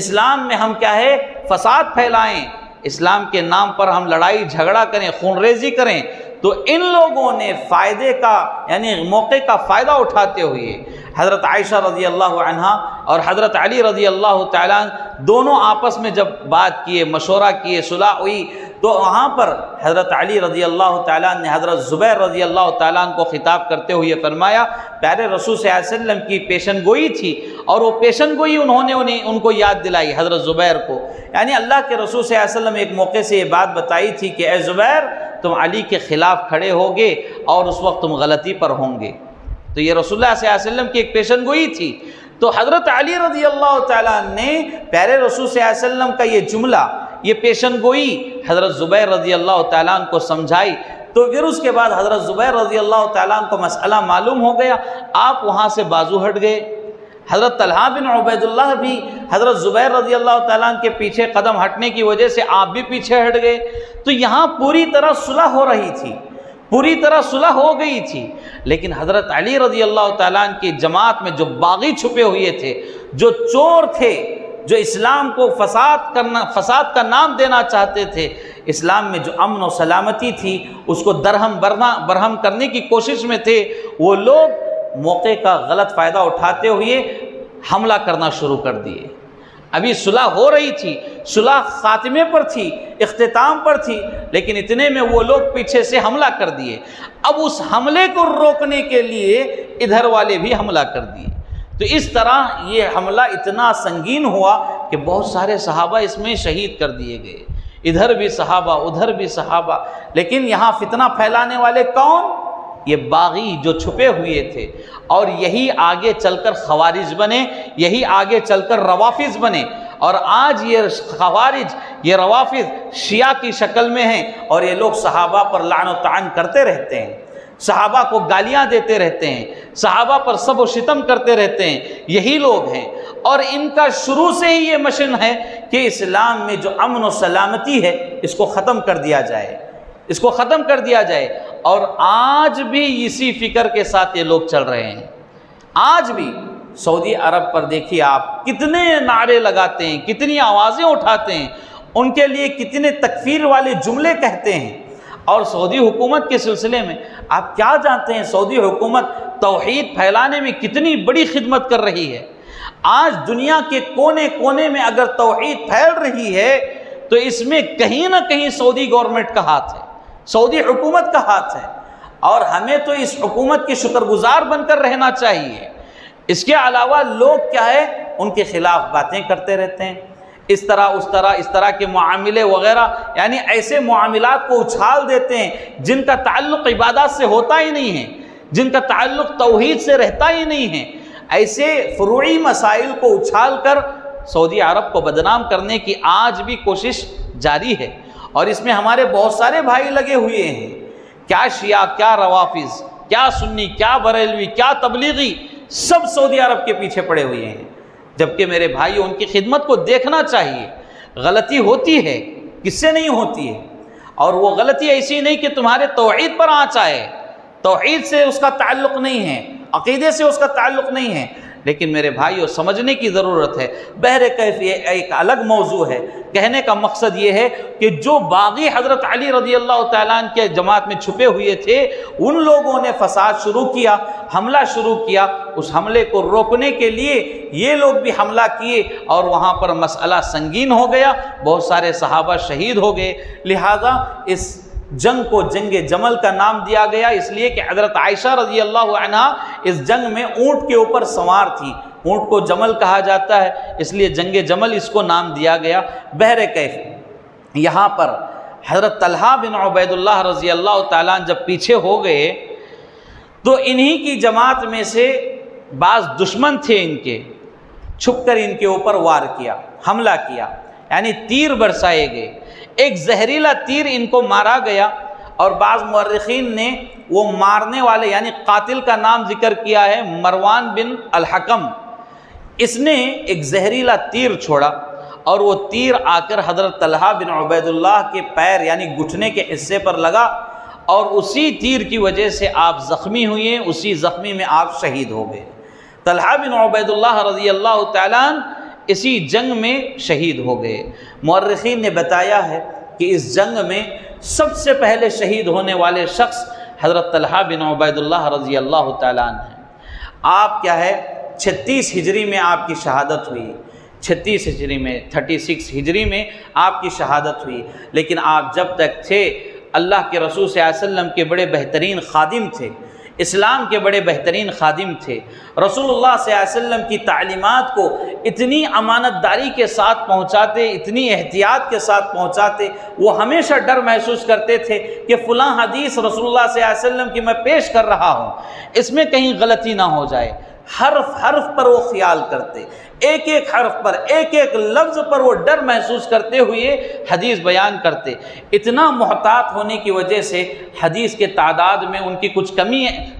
اسلام میں ہم کیا ہے، فساد پھیلائیں، اسلام کے نام پر ہم لڑائی جھگڑا کریں، خون ریزی کریں۔ تو ان لوگوں نے فائدے کا یعنی موقع کا فائدہ اٹھاتے ہوئے حضرت عائشہ رضی اللہ عنہا اور حضرت علی رضی اللہ تعالیٰ عنہ دونوں آپس میں جب بات کیے، مشورہ کیے، صلح ہوئی، تو وہاں پر حضرت علی رضی اللہ تعالیٰ نے حضرت زبیر رضی اللہ تعالیٰ کو خطاب کرتے ہوئے فرمایا، پیارے رسول صلی اللہ علیہ وسلم کی پیشن گوئی تھی، اور وہ پیشن گوئی انہوں نے ان کو یاد دلائی حضرت زبیر کو، یعنی اللہ کے رسول صلی اللہ علیہ وسلم ایک موقع سے یہ بات بتائی تھی کہ اے زبیر تم علی کے خلاف کھڑے ہوگے اور اس وقت تم غلطی پر ہوں گے، تو یہ رسول اللہ صلی اللہ علیہ وسلم کی ایک پیشن گوئی تھی۔ تو حضرت علی رضی اللہ تعالیٰ نے پیارے رسول صلی اللہ علیہ وسلم کا یہ جملہ، یہ پیشن گوئی حضرت زبیر رضی اللہ تعالیٰ عنہ کو سمجھائی، تو پھر اس کے بعد حضرت زبیر رضی اللہ تعالیٰ عنہ کو مسئلہ معلوم ہو گیا، آپ وہاں سے بازو ہٹ گئے۔ حضرت طلحہ بن عبید اللہ بھی حضرت زبیر رضی اللہ تعالیٰ عنہ کے پیچھے قدم ہٹنے کی وجہ سے آپ بھی پیچھے ہٹ گئے، تو یہاں پوری طرح صلح ہو رہی تھی، پوری طرح صلح ہو گئی تھی، لیکن حضرت علی رضی اللہ تعالیٰ عنہ کی جماعت میں جو باغی چھپے ہوئے تھے، جو چور تھے، جو اسلام کو فساد کا نام دینا چاہتے تھے، اسلام میں جو امن و سلامتی تھی اس کو برہم کرنے کی کوشش میں تھے، وہ لوگ موقع کا غلط فائدہ اٹھاتے ہوئے حملہ کرنا شروع کر دیے۔ ابھی صلح ہو رہی تھی، صلح خاتمے پر تھی، اختتام پر تھی، لیکن اتنے میں وہ لوگ پیچھے سے حملہ کر دیے۔ اب اس حملے کو روکنے کے لیے ادھر والے بھی حملہ کر دیے، تو اس طرح یہ حملہ اتنا سنگین ہوا کہ بہت سارے صحابہ اس میں شہید کر دیے گئے، ادھر بھی صحابہ ادھر بھی صحابہ۔ لیکن یہاں فتنہ پھیلانے والے کون؟ یہ باغی جو چھپے ہوئے تھے، اور یہی آگے چل کر خوارج بنے، یہی آگے چل کر روافظ بنے، اور آج یہ خوارج، یہ روافظ شیعہ کی شکل میں ہیں، اور یہ لوگ صحابہ پر لعن و طعن کرتے رہتے ہیں، صحابہ کو گالیاں دیتے رہتے ہیں، صحابہ پر سب و شتم کرتے رہتے ہیں، یہی لوگ ہیں۔ اور ان کا شروع سے ہی یہ مشن ہے کہ اسلام میں جو امن و سلامتی ہے اس کو ختم کر دیا جائے، اس کو ختم کر دیا جائے، اور آج بھی اسی فکر کے ساتھ یہ لوگ چل رہے ہیں۔ آج بھی سعودی عرب پر دیکھیے آپ، کتنے نعرے لگاتے ہیں، کتنی آوازیں اٹھاتے ہیں، ان کے لیے کتنے تکفیر والے جملے کہتے ہیں۔ اور سعودی حکومت کے سلسلے میں آپ کیا جانتے ہیں، سعودی حکومت توحید پھیلانے میں کتنی بڑی خدمت کر رہی ہے۔ آج دنیا کے کونے کونے میں اگر توحید پھیل رہی ہے تو اس میں کہیں نہ کہیں سعودی گورنمنٹ کا ہاتھ ہے، سعودی حکومت کا ہاتھ ہے، اور ہمیں تو اس حکومت کے شکر گزار بن کر رہنا چاہیے۔ اس کے علاوہ لوگ کیا ہے، ان کے خلاف باتیں کرتے رہتے ہیں، اس طرح کے معاملے وغیرہ، یعنی ایسے معاملات کو اچھال دیتے ہیں جن کا تعلق عبادات سے ہوتا ہی نہیں ہے، جن کا تعلق توحید سے رہتا ہی نہیں ہے۔ ایسے فروعی مسائل کو اچھال کر سعودی عرب کو بدنام کرنے کی آج بھی کوشش جاری ہے، اور اس میں ہمارے بہت سارے بھائی لگے ہوئے ہیں، کیا شیعہ، کیا روافظ، کیا سنی، کیا بریلوی، کیا تبلیغی، سب سعودی عرب کے پیچھے پڑے ہوئے ہیں۔ جبکہ میرے بھائی ان کی خدمت کو دیکھنا چاہیے، غلطی ہوتی ہے، کس سے نہیں ہوتی ہے، اور وہ غلطی ایسی نہیں کہ تمہارے توحید پر آنچ آئے، توحید سے اس کا تعلق نہیں ہے، عقیدے سے اس کا تعلق نہیں ہے، لیکن میرے بھائیو سمجھنے کی ضرورت ہے۔ بہرکیف یہ ایک الگ موضوع ہے، کہنے کا مقصد یہ ہے کہ جو باغی حضرت علی رضی اللہ تعالیٰ عنہ کے جماعت میں چھپے ہوئے تھے، ان لوگوں نے فساد شروع کیا، حملہ شروع کیا، اس حملے کو روکنے کے لیے یہ لوگ بھی حملہ کیے، اور وہاں پر مسئلہ سنگین ہو گیا، بہت سارے صحابہ شہید ہو گئے۔ لہذا اس جنگ کو جنگ جمل کا نام دیا گیا، اس لیے کہ حضرت عائشہ رضی اللہ عنہا اس جنگ میں اونٹ کے اوپر سوار تھی، اونٹ کو جمل کہا جاتا ہے، اس لیے جنگ جمل اس کو نام دیا گیا۔ بہرکیف یہاں پر حضرت طلحہ بن عبید اللہ رضی اللہ تعالیٰ عنہ جب پیچھے ہو گئے تو انہی کی جماعت میں سے بعض دشمن تھے، ان کے چھپ کر ان کے اوپر وار کیا، حملہ کیا، یعنی تیر برسائے گئے، ایک زہریلا تیر ان کو مارا گیا، اور بعض مورخین نے وہ مارنے والے یعنی قاتل کا نام ذکر کیا ہے، مروان بن الحکم۔ اس نے ایک زہریلا تیر چھوڑا، اور وہ تیر آ کر حضرت طلحہ بن عبید اللہ کے پیر یعنی گھٹنے کے حصے پر لگا، اور اسی تیر کی وجہ سے آپ زخمی ہوئے، اسی زخمی میں آپ شہید ہو گئے۔ طلحہ بن عبید اللہ رضی اللہ تعالیٰ عنہ اسی جنگ میں شہید ہو گئے۔ مورخین نے بتایا ہے کہ اس جنگ میں سب سے پہلے شہید ہونے والے شخص حضرت طلحہ بن عبید اللہ رضی اللہ تعالیٰ عنہ ہیں۔ آپ کیا ہے 36 ہجری میں آپ کی شہادت ہوئی، 36 ہجری میں 36 ہجری میں آپ کی شہادت ہوئی، لیکن آپ جب تک تھے اللہ کے رسول صلی اللہ علیہ وسلم کے بڑے بہترین خادم تھے، اسلام کے بڑے بہترین خادم تھے۔ رسول اللہ صلی اللہ علیہ وسلم کی تعلیمات کو اتنی امانت داری کے ساتھ پہنچاتے، اتنی احتیاط کے ساتھ پہنچاتے، وہ ہمیشہ ڈر محسوس کرتے تھے کہ فلاں حدیث رسول اللہ صلی اللہ علیہ وسلم کی میں پیش کر رہا ہوں، اس میں کہیں غلطی نہ ہو جائے۔ حرف حرف پر وہ خیال کرتے، ایک ایک حرف پر، ایک ایک لفظ پر وہ ڈر محسوس کرتے ہوئے حدیث بیان کرتے۔ اتنا محتاط ہونے کی وجہ سے حدیث کے تعداد میں ان کی کچھ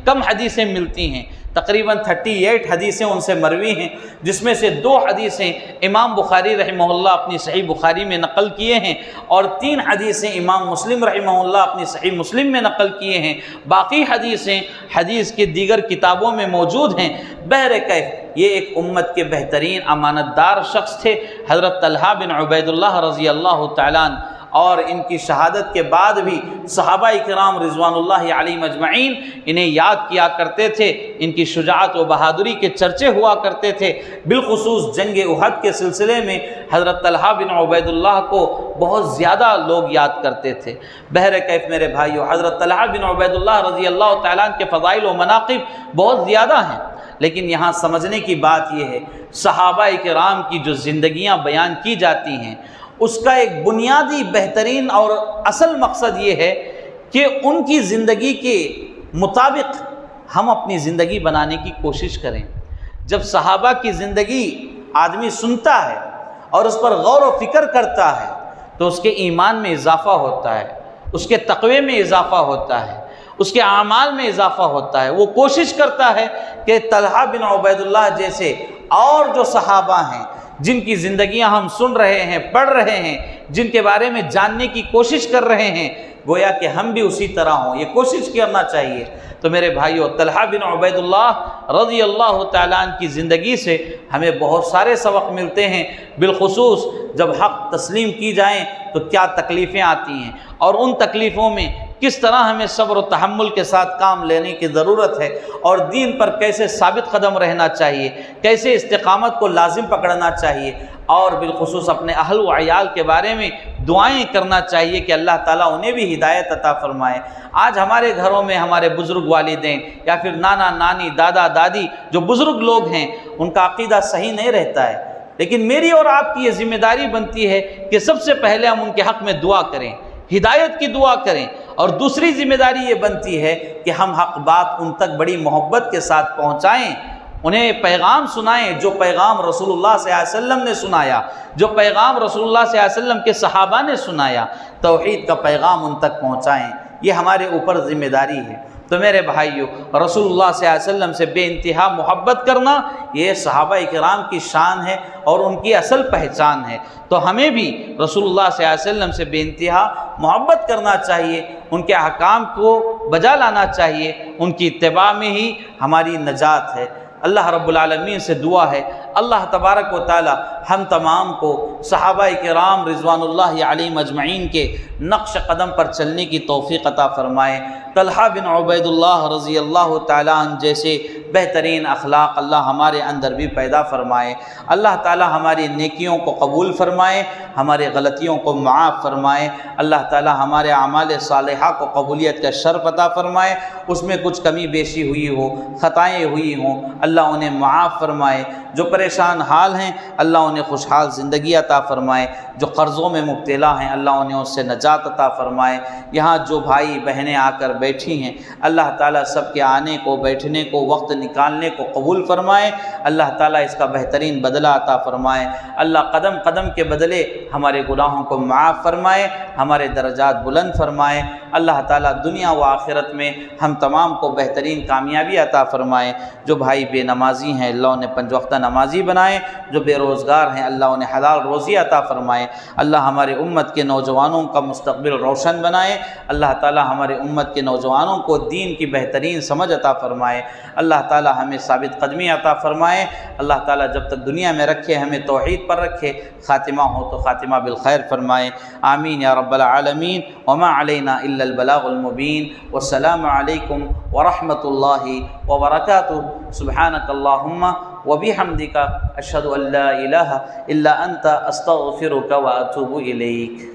کم حدیثیں ملتی ہیں، تقریباً 38 حدیثیں ان سے مروی ہیں، جس میں سے 2 حدیثیں امام بخاری رحمہ اللہ اپنی صحیح بخاری میں نقل کیے ہیں، اور 3 حدیثیں امام مسلم رحمہ اللہ اپنی صحیح مسلم میں نقل کیے ہیں۔ باقی حدیثیں حدیث کی دیگر کتابوں میں موجود ہیں۔ بہرکیف یہ ایک امت کے بہترین امانت دار شخص تھے حضرت طلحہ بن عبید اللہ رضی اللہ تعالیٰ عنہ، اور ان کی شہادت کے بعد بھی صحابہ کرام رضوان اللہ علیہم اجمعین انہیں یاد کیا کرتے تھے، ان کی شجاعت و بہادری کے چرچے ہوا کرتے تھے۔ بالخصوص جنگ احد کے سلسلے میں حضرت طلحہ بن عبید اللہ کو بہت زیادہ لوگ یاد کرتے تھے۔ بہرکیف میرے بھائیو، حضرت طلحہ بن عبید اللہ رضی اللہ تعالیٰ عنہ کے فضائل و مناقب بہت زیادہ ہیں، لیکن یہاں سمجھنے کی بات یہ ہے، صحابہ کرام کی جو زندگیاں بیان کی جاتی ہیں، اس کا ایک بنیادی بہترین اور اصل مقصد یہ ہے کہ ان کی زندگی کے مطابق ہم اپنی زندگی بنانے کی کوشش کریں۔ جب صحابہ کی زندگی آدمی سنتا ہے اور اس پر غور و فکر کرتا ہے تو اس کے ایمان میں اضافہ ہوتا ہے، اس کے تقوی میں اضافہ ہوتا ہے، اس کے اعمال میں اضافہ ہوتا ہے۔ وہ کوشش کرتا ہے کہ طلحہ بن عبید اللہ جیسے اور جو صحابہ ہیں جن کی زندگیاں ہم سن رہے ہیں، پڑھ رہے ہیں، جن کے بارے میں جاننے کی کوشش کر رہے ہیں، گویا کہ ہم بھی اسی طرح ہوں، یہ کوشش کرنا چاہیے۔ تو میرے بھائیو، طلحہ بن عبید اللہ رضی اللہ تعالیٰ عنہ کی زندگی سے ہمیں بہت سارے سبق ملتے ہیں، بالخصوص جب حق تسلیم کی جائیں تو کیا تکلیفیں آتی ہیں، اور ان تکلیفوں میں کس طرح ہمیں صبر و تحمل کے ساتھ کام لینے کی ضرورت ہے، اور دین پر کیسے ثابت قدم رہنا چاہیے، کیسے استقامت کو لازم پکڑنا چاہیے، اور بالخصوص اپنے اہل و عیال کے بارے میں دعائیں کرنا چاہیے کہ اللہ تعالیٰ انہیں بھی ہدایت عطا فرمائے۔ آج ہمارے گھروں میں ہمارے بزرگ والدین یا پھر نانا نانی، دادا دادی جو بزرگ لوگ ہیں، ان کا عقیدہ صحیح نہیں رہتا ہے، لیکن میری اور آپ کی یہ ذمہ داری بنتی ہے کہ سب سے پہلے ہم ان کے حق میں دعا کریں، ہدایت کی دعا کریں، اور دوسری ذمہ داری یہ بنتی ہے کہ ہم حق بات ان تک بڑی محبت کے ساتھ پہنچائیں، انہیں پیغام سنائیں جو پیغام رسول اللہ صلی اللہ علیہ وسلم نے سنایا، جو پیغام رسول اللہ صلی اللہ علیہ وسلم کے صحابہ نے سنایا، توحید کا پیغام ان تک پہنچائیں۔ یہ ہمارے اوپر ذمہ داری ہے۔ تو میرے بھائیو، رسول اللہ صلی اللہ علیہ وسلم سے بے انتہا محبت کرنا یہ صحابہ کرام کی شان ہے اور ان کی اصل پہچان ہے۔ تو ہمیں بھی رسول اللہ صلی اللہ علیہ وسلم سے بے انتہا محبت کرنا چاہیے، ان کے احکام کو بجا لانا چاہیے، ان کی اتباع میں ہی ہماری نجات ہے۔ اللہ رب العالمین سے دعا ہے اللہ تبارک و تعالی ہم تمام کو صحابہ کرام رضوان اللہ علیہم اجمعین کے نقش قدم پر چلنے کی توفیق عطا فرمائے۔ طلحہ بن عبید اللہ رضی اللہ تعالیٰ عنہ جیسے بہترین اخلاق اللہ ہمارے اندر بھی پیدا فرمائے۔ اللہ تعالیٰ ہماری نیکیوں کو قبول فرمائے، ہمارے غلطیوں کو معاف فرمائے۔ اللہ تعالیٰ ہمارے اعمال صالحہ کو قبولیت کا شرف عطا فرمائے، اس میں کچھ کمی بیشی ہوئی ہو، خطائیں ہوئی ہوں، اللہ انہیں معاف فرمائے۔ جو پریشان حال ہیں اللہ انہیں خوشحال زندگی عطا فرمائے، جو قرضوں میں مبتلا ہیں اللہ انہیں اس سے نجات عطا فرمائے۔ یہاں جو بھائی بہنیں آ کر بیٹھی ہیں اللہ تعالیٰ سب کے آنے کو، بیٹھنے کو، وقت نکالنے کو قبول فرمائے۔ اللہ تعالیٰ اس کا بہترین بدلہ عطا فرمائے۔ اللہ قدم قدم کے بدلے ہمارے گناہوں کو معاف فرمائے، ہمارے درجات بلند فرمائے۔ اللہ تعالیٰ دنیا و آخرت میں ہم تمام کو بہترین کامیابی عطا فرمائے۔ جو بھائی بے نمازی ہیں اللہ انہیں 5 وقتہ نمازی بنائے، جو بے روزگار ہیں اللہ انہیں حلال روزی عطا فرمائے۔ اللہ ہمارے امت کے نوجوانوں کا مستقبل روشن بنائے۔ اللہ تعالیٰ ہمارے امت کے نوجوانوں کو دین کی بہترین سمجھ عطا فرمائے۔ اللہ تعالیٰ ہمیں ثابت قدمی عطا فرمائے۔ اللہ تعالیٰ جب تک دنیا میں رکھے ہمیں توحید پر رکھے، خاتمہ ہو تو خاتمہ بالخیر فرمائے۔ آمین یا رب العالمین۔ وما علینا الا البلاغ المبین۔ والسلام علیکم ورحمۃ اللہ وبرکاتہ۔ سبحانک اللہم وبحمدک اشہد ان لا الہ الا انت استغفرک واتوب الیک۔